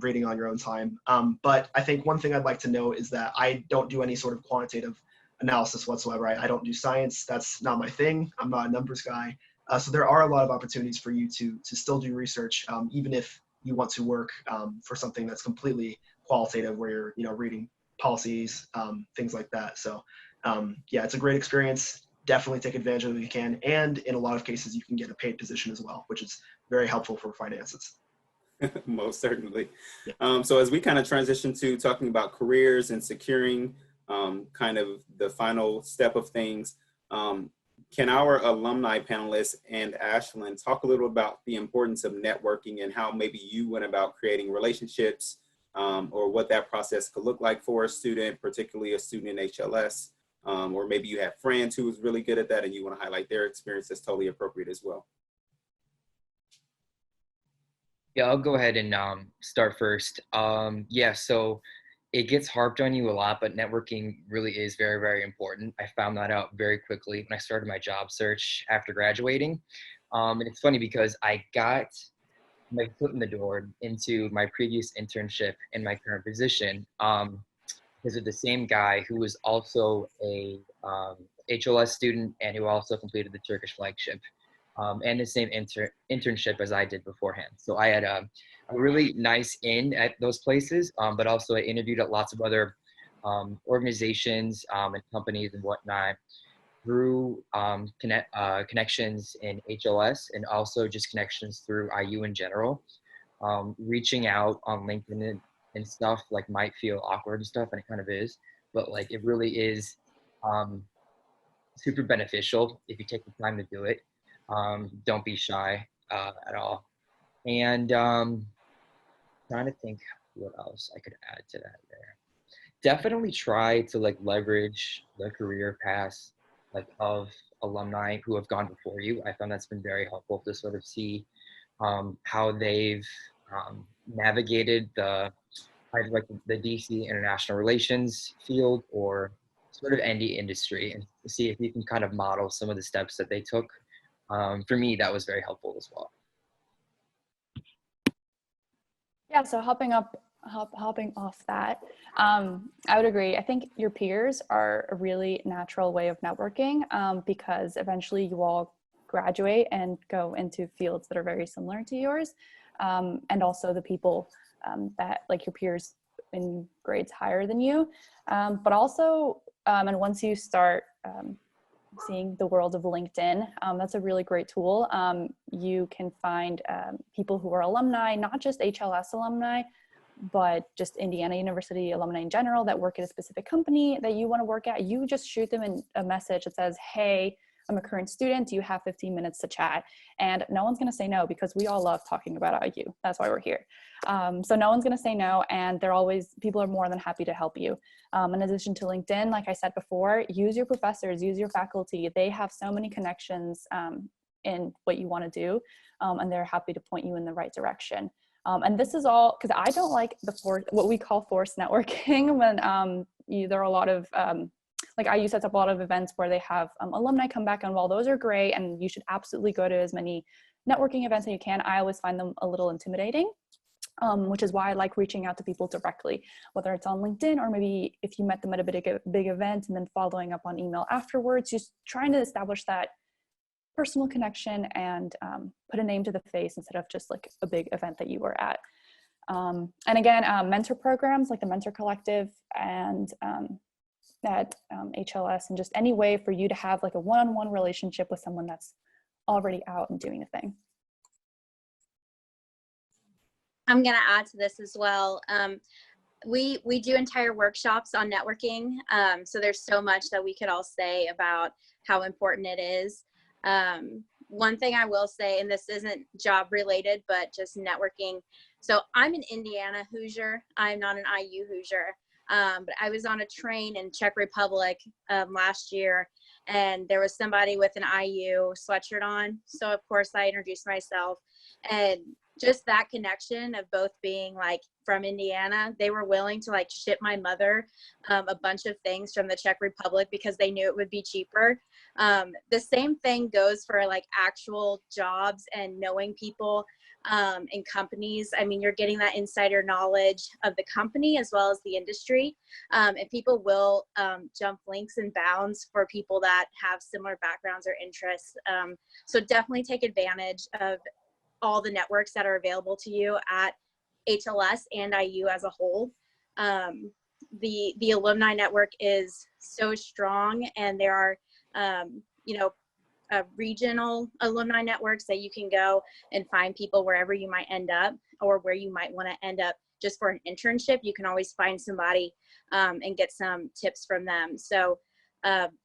reading on your own time. But I think one thing I'd like to note is that I don't do any sort of quantitative analysis whatsoever. I don't do science. That's not my thing. I'm not a numbers guy. So there are a lot of opportunities for you to still do research, even if you want to work for something that's completely qualitative, where you're, you know, reading policies, things like that. So yeah, it's a great experience. Definitely take advantage of it if you can. And in a lot of cases, you can get a paid position as well, which is very helpful for finances. Most certainly. Yeah. So as we kind of transition to talking about careers and securing kind of the final step of things, can our alumni panelists and Ashlyn talk a little about the importance of networking and how maybe you went about creating relationships, or what that process could look like for a student, particularly a student in HLS, or maybe you have friends who was really good at that and you want to highlight their experience. That's totally appropriate as well. Yeah, I'll go ahead and start first. Yeah, so it gets harped on you a lot, but networking really is very, very important. I found that out very quickly when I started my job search after graduating. And it's funny because I got my foot in the door into my previous internship and my current position because of the same guy who was also a HLS student and who also completed the Turkish Flagship. And the same internship as I did beforehand. So I had a really nice in at those places, but also I interviewed at lots of other organizations and companies and whatnot through connections in HLS and also just connections through IU in general. Reaching out on LinkedIn and stuff like might feel awkward and stuff, and it kind of is, but like it really is super beneficial if you take the time to do it. Don't be shy at all. And trying to think what else I could add to that there. Definitely try to like leverage the career paths like of alumni who have gone before you. I found that's been very helpful to sort of see how they've navigated the either like the DC international relations field or sort of ND industry, and see if you can kind of model some of the steps that they took. For me, that was very helpful as well. Yeah, so hopping off that, I would agree. I think your peers are a really natural way of networking because eventually you all graduate and go into fields that are very similar to yours. And also the people that like your peers in grades higher than you. But also, and once you start seeing the world of LinkedIn, that's a really great tool. You can find people who are alumni, not just HLS alumni, but just Indiana University alumni in general that work at a specific company that you want to work at. You just shoot them a message that says, hey, I'm a current student. Do you have 15 minutes to chat? And no one's going to say no because we all love talking about IU. That's why we're here. So no one's going to say no. And people are more than happy to help you. In addition to LinkedIn, like I said before, use your professors, use your faculty. They have so many connections in what you want to do. And they're happy to point you in the right direction. And this is all because I don't like what we call forced networking when there are a lot of like IU sets up a lot of events where they have alumni come back, and while those are great and you should absolutely go to as many networking events as you can, I always find them a little intimidating, which is why I like reaching out to people directly, whether it's on LinkedIn or maybe if you met them at a big event and then following up on email afterwards, just trying to establish that personal connection and put a name to the face instead of just like a big event that you were at. And again, mentor programs like the Mentor Collective and at HLS, and just any way for you to have like a one-on-one relationship with someone that's already out and doing a thing. I'm going to add to this as well. We do entire workshops on networking. So there's so much that we could all say about how important it is. One thing I will say, and this isn't job related, but just networking. So I'm an Indiana Hoosier. I'm not an IU Hoosier. But I was on a train in Czech Republic last year, and there was somebody with an IU sweatshirt on. So of course I introduced myself, and just that connection of both being like from Indiana, they were willing to like ship my mother a bunch of things from the Czech Republic because they knew it would be cheaper. The same thing goes for like actual jobs and knowing people in companies. I mean, you're getting that insider knowledge of the company as well as the industry. And people will jump links and bounds for people that have similar backgrounds or interests. So definitely take advantage of all the networks that are available to you at HLS and IU as a whole. The alumni network is so strong, and there are, regional alumni networks that you can go and find people wherever you might end up, or where you might want to end up just for an internship. You can always find somebody and get some tips from them. So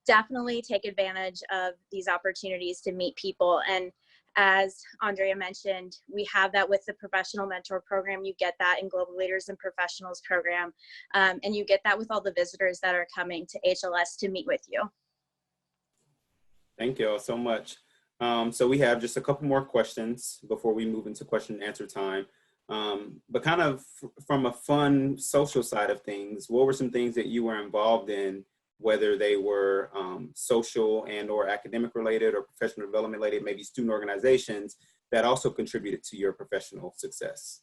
definitely take advantage of these opportunities to meet people. And as Andrea mentioned, we have that with the professional mentor program. You get that in Global Leaders and Professionals program. And you get that with all the visitors that are coming to HLS to meet with you. Thank you all so much. So we have just a couple more questions before we move into question and answer time. But kind of from a fun social side of things, what were some things that you were involved in, whether they were social and or academic related or professional development related, maybe student organizations that also contributed to your professional success?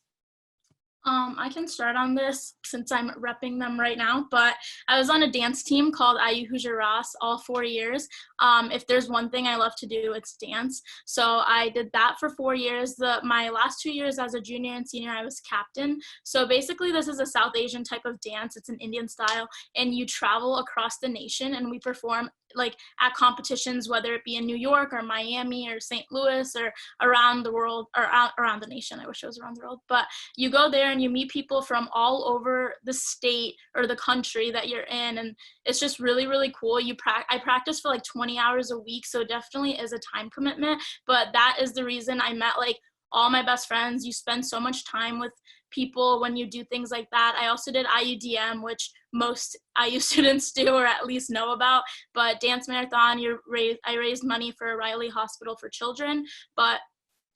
I can start on this since I'm repping them right now, but I was on a dance team called IU Hoosier Ross all 4 years. If there's one thing I love to do, it's dance. So I did that for 4 years. My last 2 years as a junior and senior, I was captain. So basically this is a South Asian type of dance. It's an Indian style, and you travel across the nation, and we perform like at competitions, whether it be in New York or Miami or St. Louis or around the world, or around the nation. I wish it was around the world, but you go there and you meet people from all over the state or the country that you're in, and it's just really, really cool. I practice for like 20 hours a week, so definitely is a time commitment, but that is the reason I met like all my best friends. You spend so much time with people when you do things like that. I also did IUDM, which most IU students do or at least know about, but dance marathon, I raised money for Riley Hospital for Children. But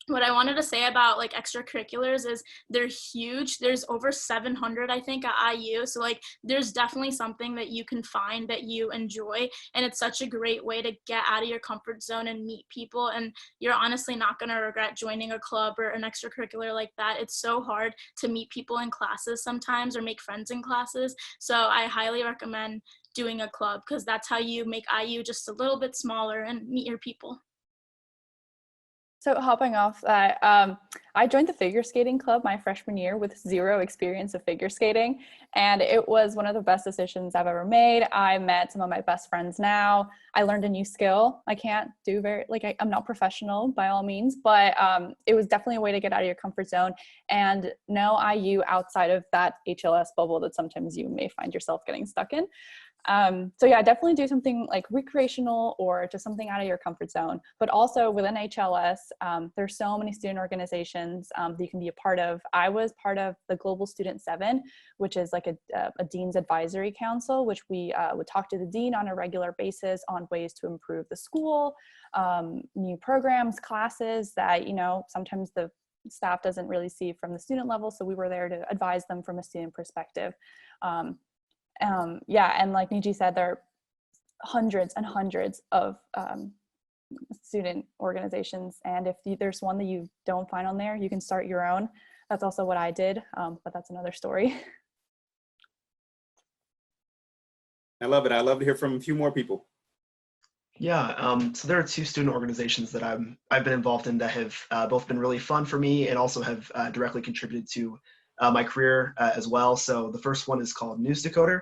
what I wanted to say about like extracurriculars is they're huge. There's over 700, I think, at IU. So like there's definitely something that you can find that you enjoy. And it's such a great way to get out of your comfort zone and meet people. And you're honestly not going to regret joining a club or an extracurricular like that. It's so hard to meet people in classes sometimes or make friends in classes. So I highly recommend doing a club, because that's how you make IU just a little bit smaller and meet your people. So hopping off that, I joined the figure skating club my freshman year with zero experience of figure skating, and it was one of the best decisions I've ever made. I met some of my best friends now. I learned a new skill. I can't do I'm not professional by all means, but it was definitely a way to get out of your comfort zone and know IU outside of that HLS bubble that sometimes you may find yourself getting stuck in. So yeah, definitely do something like recreational or just something out of your comfort zone. But also within HLS, there's so many student organizations that you can be a part of. I was part of the Global Student 7, which is like a Dean's Advisory Council, which we would talk to the dean on a regular basis on ways to improve the school, new programs, classes that, sometimes the staff doesn't really see from the student level. So we were there to advise them from a student perspective. And like Nikki said, there are hundreds and hundreds of student organizations, and if there's one that you don't find on there, you can start your own. That's also what I did, but that's another story. I love it. I'd love to hear from a few more people. Yeah, so there are two student organizations that I've been involved in that have both been really fun for me and also have directly contributed to my career as well. So the first one is called News Decoder.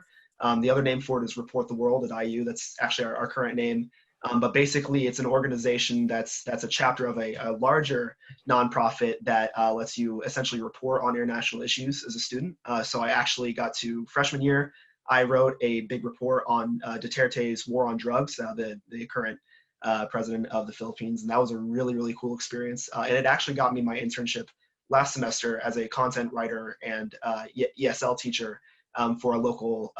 The other name for it is Report the World at IU. That's actually our current name. But basically, it's an organization that's a chapter of a larger nonprofit that lets you essentially report on international issues as a student. So I actually got to freshman year, I wrote a big report on Duterte's war on drugs, the current president of the Philippines. And that was a really, really cool experience. And it actually got me my internship last semester as a content writer and ESL teacher for a local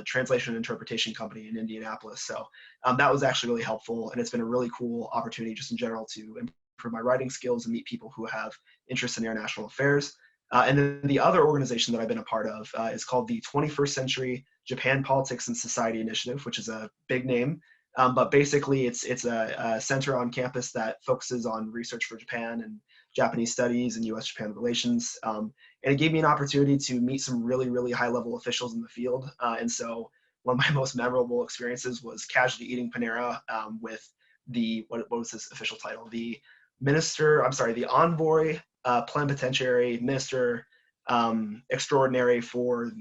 translation and interpretation company in Indianapolis. So that was actually really helpful, and it's been a really cool opportunity just in general to improve my writing skills and meet people who have interest in international affairs. And then the other organization that I've been a part of is called the 21st Century Japan Politics and Society Initiative, which is a big name. But basically, it's a center on campus that focuses on research for Japan and Japanese studies and U.S.-Japan relations. And it gave me an opportunity to meet some really, really high-level officials in the field. And so one of my most memorable experiences was casually eating Panera with the, what was his official title? The envoy plenipotentiary minister extraordinary for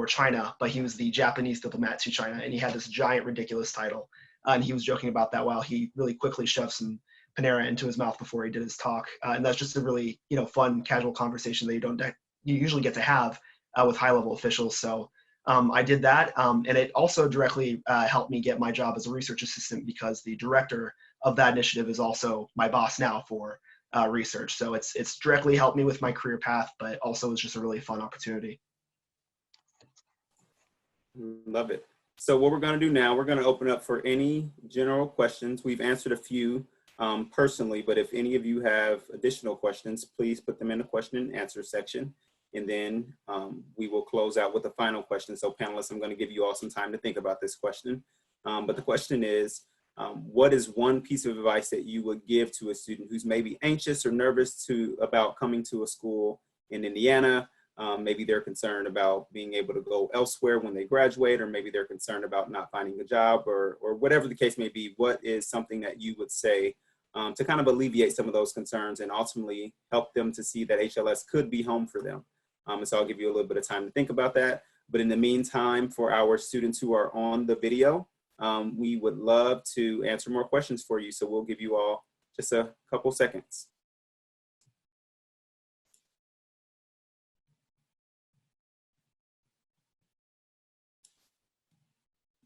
China, but he was the Japanese diplomat to China, and he had this giant, ridiculous title. And he was joking about that while he really quickly shoved some Panera into his mouth before he did his talk. And that's just a really, fun, casual conversation that you usually get to have with high-level officials. So I did that, and it also directly helped me get my job as a research assistant, because the director of that initiative is also my boss now for research. So it's directly helped me with my career path, but also it's just a really fun opportunity. Love it. So what we're going to do now, we're going to open up for any general questions. We've answered a few personally, but if any of you have additional questions, please put them in the question and answer section. And then we will close out with the final question. So panelists, I'm going to give you all some time to think about this question. But the question is, what is one piece of advice that you would give to a student who's maybe anxious or nervous about coming to a school in Indiana? Maybe they're concerned about being able to go elsewhere when they graduate, or maybe they're concerned about not finding a job, or whatever the case may be. What is something that you would say to kind of alleviate some of those concerns and ultimately help them to see that HLS could be home for them? And so I'll give you a little bit of time to think about that. But in the meantime, for our students who are on the video, we would love to answer more questions for you. So we'll give you all just a couple seconds.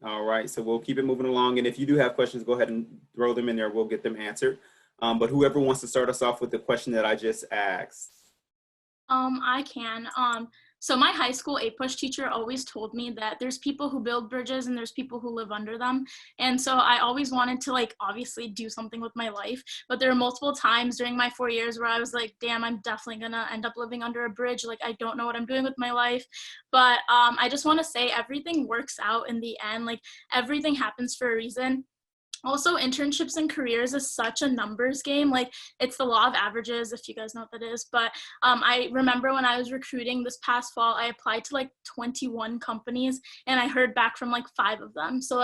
All right, so we'll keep it moving along. And if you do have questions, go ahead and throw them in there. We'll get them answered. But whoever wants to start us off with the question that I just asked. I can. So my high school APUSH teacher always told me that there's people who build bridges and there's people who live under them. And so I always wanted to obviously do something with my life, but there were multiple times during my 4 years where I was like, damn, I'm definitely gonna end up living under a bridge. I don't know what I'm doing with my life. But I just want to say everything works out in the end. Everything happens for a reason. Also, internships and careers is such a numbers game. It's the law of averages, if you guys know what that is. But I remember when I was recruiting this past fall, I applied to 21 companies, and I heard back from 5 of them. So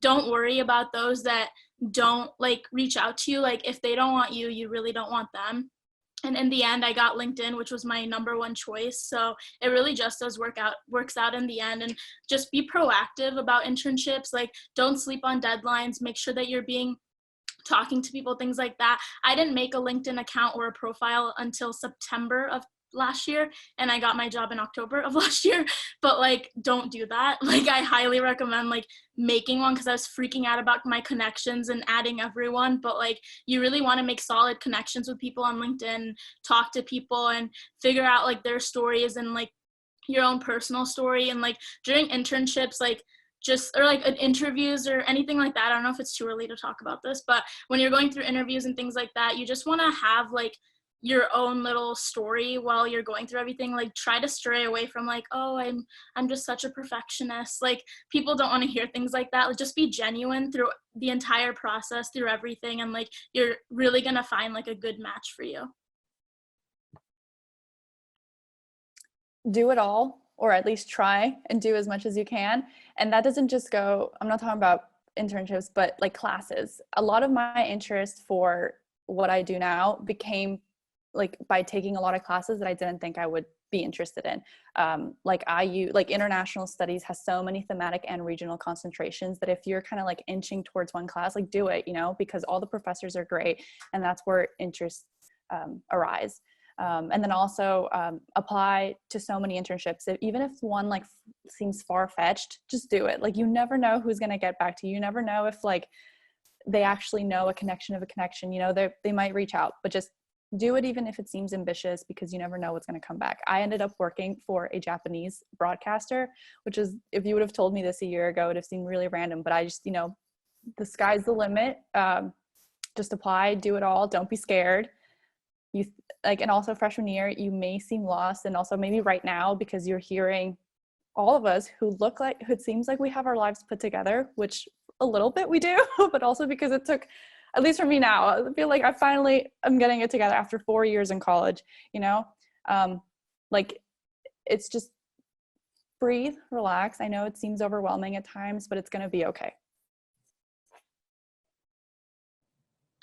don't worry about those that don't reach out to you. If they don't want you, you really don't want them. And in the end, I got LinkedIn, which was my #1 choice. So it really just works out in the end. And just be proactive about internships. Don't sleep on deadlines. Make sure that you're talking to people, things like that. I didn't make a LinkedIn account or a profile until September of last year, and I got my job in October of last year. But don't do that. I highly recommend making one, because I was freaking out about my connections and adding everyone. But you really want to make solid connections with people on LinkedIn, talk to people and figure out their stories and your own personal story. And during internships, interviews or anything like that, I don't know if it's too early to talk about this, but when you're going through interviews and things like that, you just want to have your own little story while you're going through everything. Try to stray away from oh, I'm just such a perfectionist. People don't want to hear things like that. Just be genuine through the entire process, through everything, and you're really gonna find a good match for you. Do it all, or at least try and do as much as you can. And that doesn't just go, I'm not talking about internships, but classes. A lot of my interest for what I do now became by taking a lot of classes that I didn't think I would be interested in. International studies has so many thematic and regional concentrations that if you're kind of inching towards one class, do it, because all the professors are great, and that's where interests arise. And then also apply to so many internships. Even if one seems far-fetched, just do it. You never know who's going to get back to you. You never know if they actually know a connection of a connection. They might reach out, but just do it even if it seems ambitious, because you never know what's going to come back. I ended up working for a Japanese broadcaster, which is, if you would have told me this a year ago, it would have seemed really random, but I just, the sky's the limit. Just apply, do it all. Don't be scared. And also freshman year, you may seem lost, and also maybe right now, because you're hearing all of us who it seems like we have our lives put together, which a little bit we do, but also because it took, at least for me now, I feel like I'm getting it together after 4 years in college, it's just breathe, relax. I know it seems overwhelming at times, but it's going to be okay.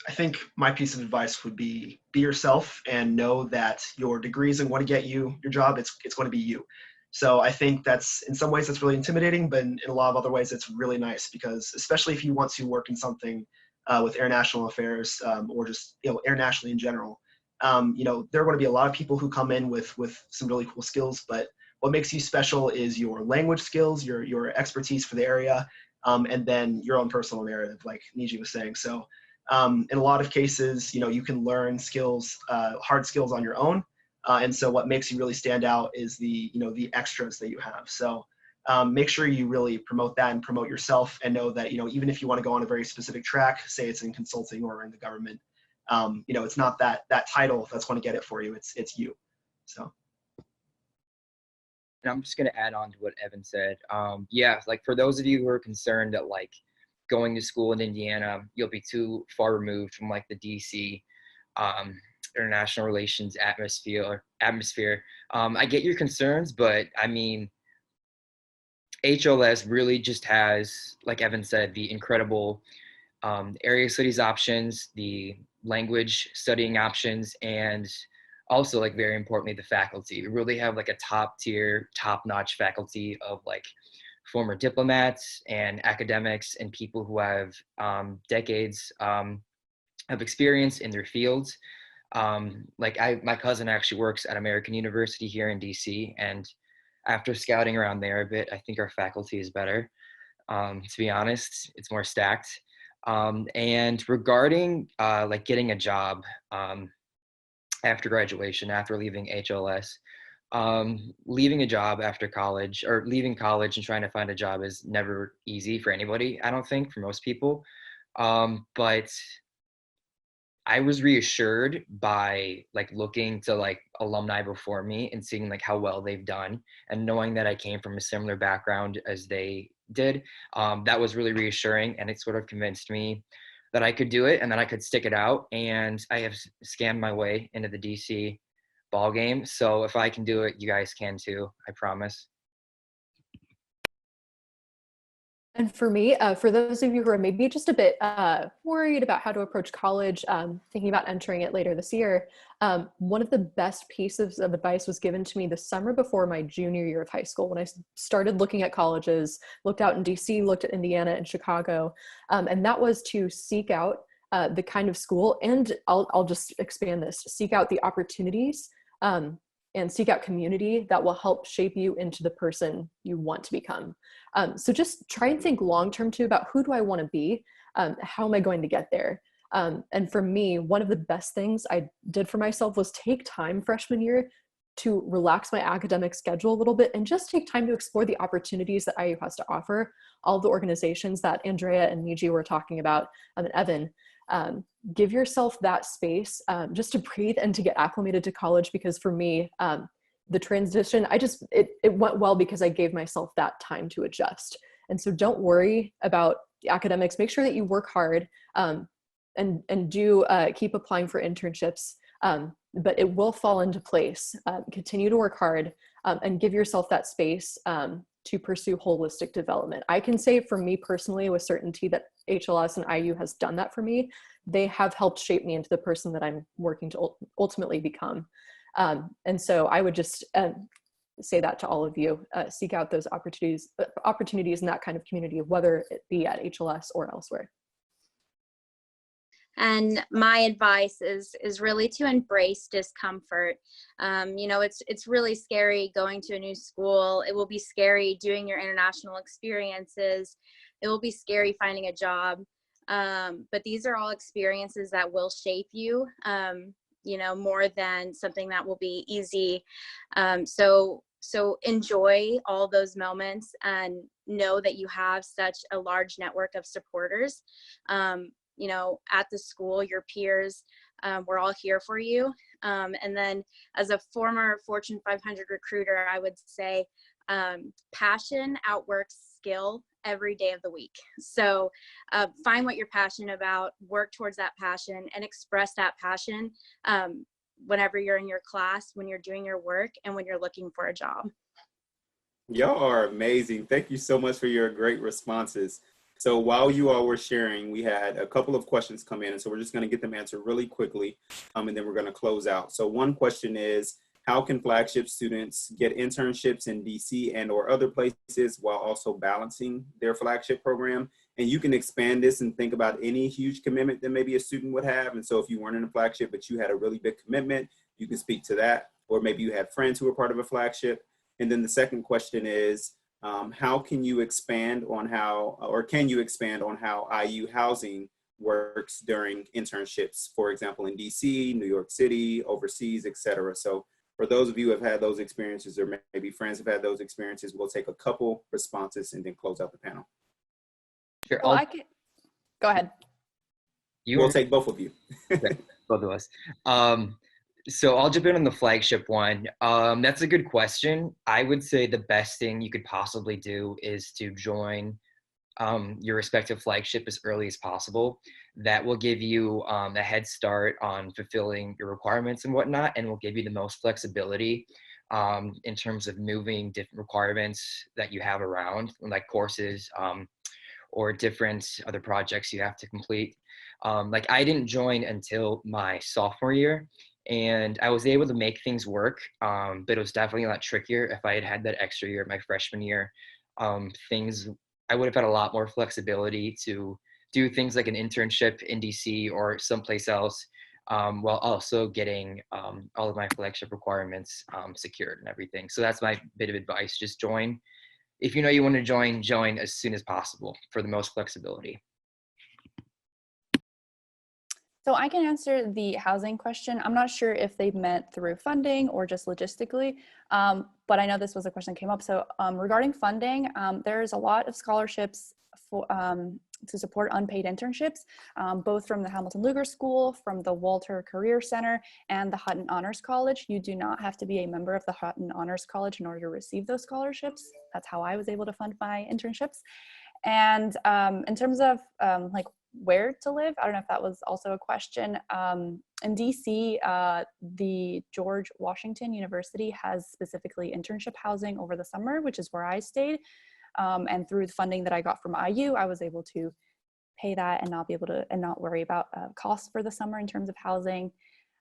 I think my piece of advice would be yourself and know that your degree isn't going to get you your job. It's going to be you. So I think that's, in some ways that's really intimidating, but in a lot of other ways it's really nice, because especially if you want to work in something with international affairs or just internationally in general, there are going to be a lot of people who come in with some really cool skills, but what makes you special is your language skills, your expertise for the area, and then your own personal narrative, like Nikki was saying. So in a lot of cases, you can learn skills, hard skills on your own. And so what makes you really stand out is the extras that you have. So make sure you really promote that and promote yourself, and know that, even if you want to go on a very specific track, say it's in consulting or in the government, it's not that title that's going to get it for you. It's you. So. And I'm just going to add on to what Evan said. For those of you who are concerned that going to school in Indiana, you'll be too far removed from the DC international relations atmosphere. I get your concerns, but I mean, HLS really just has, like Evan said, the incredible area studies options, the language studying options, and also very importantly, the faculty. We really have a top tier, top notch faculty of former diplomats and academics and people who have decades of experience in their fields. My cousin actually works at American University here in DC, and after scouting around there a bit, I think our faculty is better. To be honest, it's more stacked. And regarding getting a job after graduation, after leaving HLS, leaving a job after college, or leaving college and trying to find a job, is never easy for anybody, I don't think, for most people. But I was reassured by looking to alumni before me and seeing how well they've done, and knowing that I came from a similar background as they did. That was really reassuring, and it sort of convinced me that I could do it and that I could stick it out. And I have scammed my way into the DC ball game. So if I can do it, you guys can too, I promise. And for me, for those of you who are maybe just a bit worried about how to approach college, thinking about entering it later this year, one of the best pieces of advice was given to me the summer before my junior year of high school, when I started looking at colleges, looked out in DC, looked at Indiana and Chicago, and that was to seek out the kind of school, and I'll just expand this, seek out the opportunities and seek out community that will help shape you into the person you want to become. So just try and think long-term too about, who do I want to be? How am I going to get there? And for me, one of the best things I did for myself was take time freshman year to relax my academic schedule a little bit and just take time to explore the opportunities that IU has to offer, all the organizations that Andrea and Nikki were talking about, and Evan. Give yourself that space just to breathe and to get acclimated to college, because for me, the transition, it went well because I gave myself that time to adjust. And so don't worry about the academics. Make sure that you work hard and do keep applying for internships, but it will fall into place. Continue to work hard and give yourself that space to pursue holistic development. I can say for me personally with certainty that HLS and IU has done that for me. They have helped shape me into the person that I'm working to ultimately become. And so I would just say that to all of you, seek out those opportunities in that kind of community, whether it be at HLS or elsewhere. And my advice is really to embrace discomfort. It's really scary going to a new school. It will be scary doing your international experiences. It will be scary finding a job. But these are all experiences that will shape you. you know, more than something that will be easy. So enjoy all those moments and know that you have such a large network of supporters, you know, at the school, your peers. We're all here for you. And then as a former Fortune 500 recruiter, I would say passion outworks skill every day of the week. So find what you're passionate about, work towards that passion, and express that passion whenever you're in your class, when you're doing your work, and when you're looking for a job. Y'all are amazing. Thank you so much for your great responses. So while you all were sharing, we had a couple of questions come in, and so we're just going to get them answered really quickly, and then we're going to close out. So one question is, how can Flagship students get internships in DC and or other places while also balancing their Flagship program? And you can expand this and think about any huge commitment that maybe a student would have. And so if you weren't in a Flagship, but you had a really big commitment, you can speak to that. Or maybe you had friends who were part of a Flagship. And then the second question is, how can you expand on how, or can you expand on how IU housing works during internships, for example, in DC, New York City, overseas, et cetera. So for those of you who have had those experiences, or maybe friends have had those experiences, we'll take a couple responses and then close out the panel. Sure. Well, I can go ahead. We'll take both of you. Okay, both of us. So I'll jump in on the Flagship one. That's a good question. I would say the best thing you could possibly do is to join your respective Flagship as early as possible. That will give you a head start on fulfilling your requirements and whatnot, and will give you the most flexibility in terms of moving different requirements that you have around, like courses or different other projects you have to complete. Like I didn't join until my sophomore year, and I was able to make things work, but it was definitely a lot trickier. If I had had that extra year my freshman year, I would have had a lot more flexibility to do things like an internship in DC or someplace else, while also getting all of my Flagship requirements secured and everything. So that's my bit of advice. Just join. If you know you want to join as soon as possible for the most flexibility. So I can answer the housing question. I'm not sure if they meant through funding or just logistically, but I know this was a question that came up. So regarding funding, there's a lot of scholarships for, to support unpaid internships, both from the Hamilton Lugar School, from the Walter Career Center, and the Hutton Honors College. You do not have to be a member of the Hutton Honors College in order to receive those scholarships. That's how I was able to fund my internships. And in terms of like where to live, I don't know if that was also a question. In DC, the George Washington University has specifically internship housing over the summer, which is where I stayed. And through the funding that I got from IU, I was able to pay that and not be able to, and not worry about costs for the summer in terms of housing.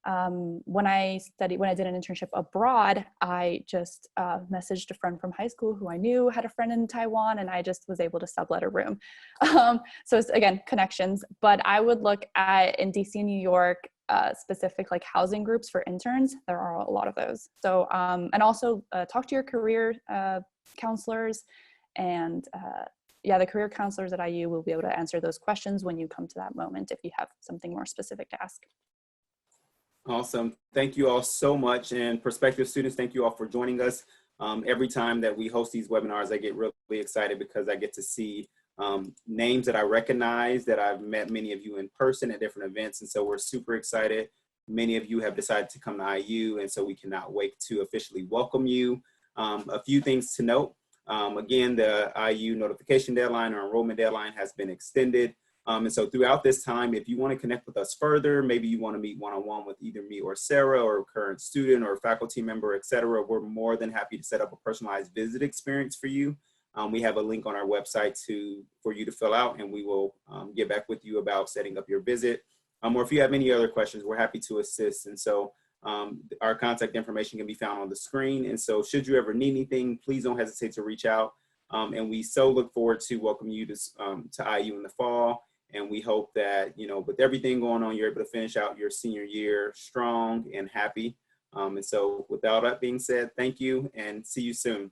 When I did an internship abroad, I just messaged a friend from high school who I knew had a friend in Taiwan, and I just was able to sublet a room. So it's, again, connections, but I would look at, in DC and New York, specific like housing groups for interns. There are a lot of those. So, and also talk to your career counselors, and yeah, the career counselors at IU will be able to answer those questions when you come to that moment if you have something more specific to ask. Awesome. Thank you all so much. And prospective students, thank you all for joining us. Every time that we host these webinars, I get really excited because I get to see names that I recognize, that I've met many of you in person at different events. And so we're super excited. Many of you have decided to come to IU, and so we cannot wait to officially welcome you. A few things to note. Again, the IU notification deadline or enrollment deadline has been extended. And so throughout this time, if you want to connect with us further, maybe you want to meet one-on-one with either me or Sarah, or a current student or faculty member, et cetera, we're more than happy to set up a personalized visit experience for you. We have a link on our website for you to fill out, and we will get back with you about setting up your visit. Or if you have any other questions, we're happy to assist. And so our contact information can be found on the screen. And so should you ever need anything, please don't hesitate to reach out. And we so look forward to welcoming you to IU in the fall. And we hope that, you know, with everything going on, you're able to finish out your senior year strong and happy. And so with all that being said, thank you and see you soon.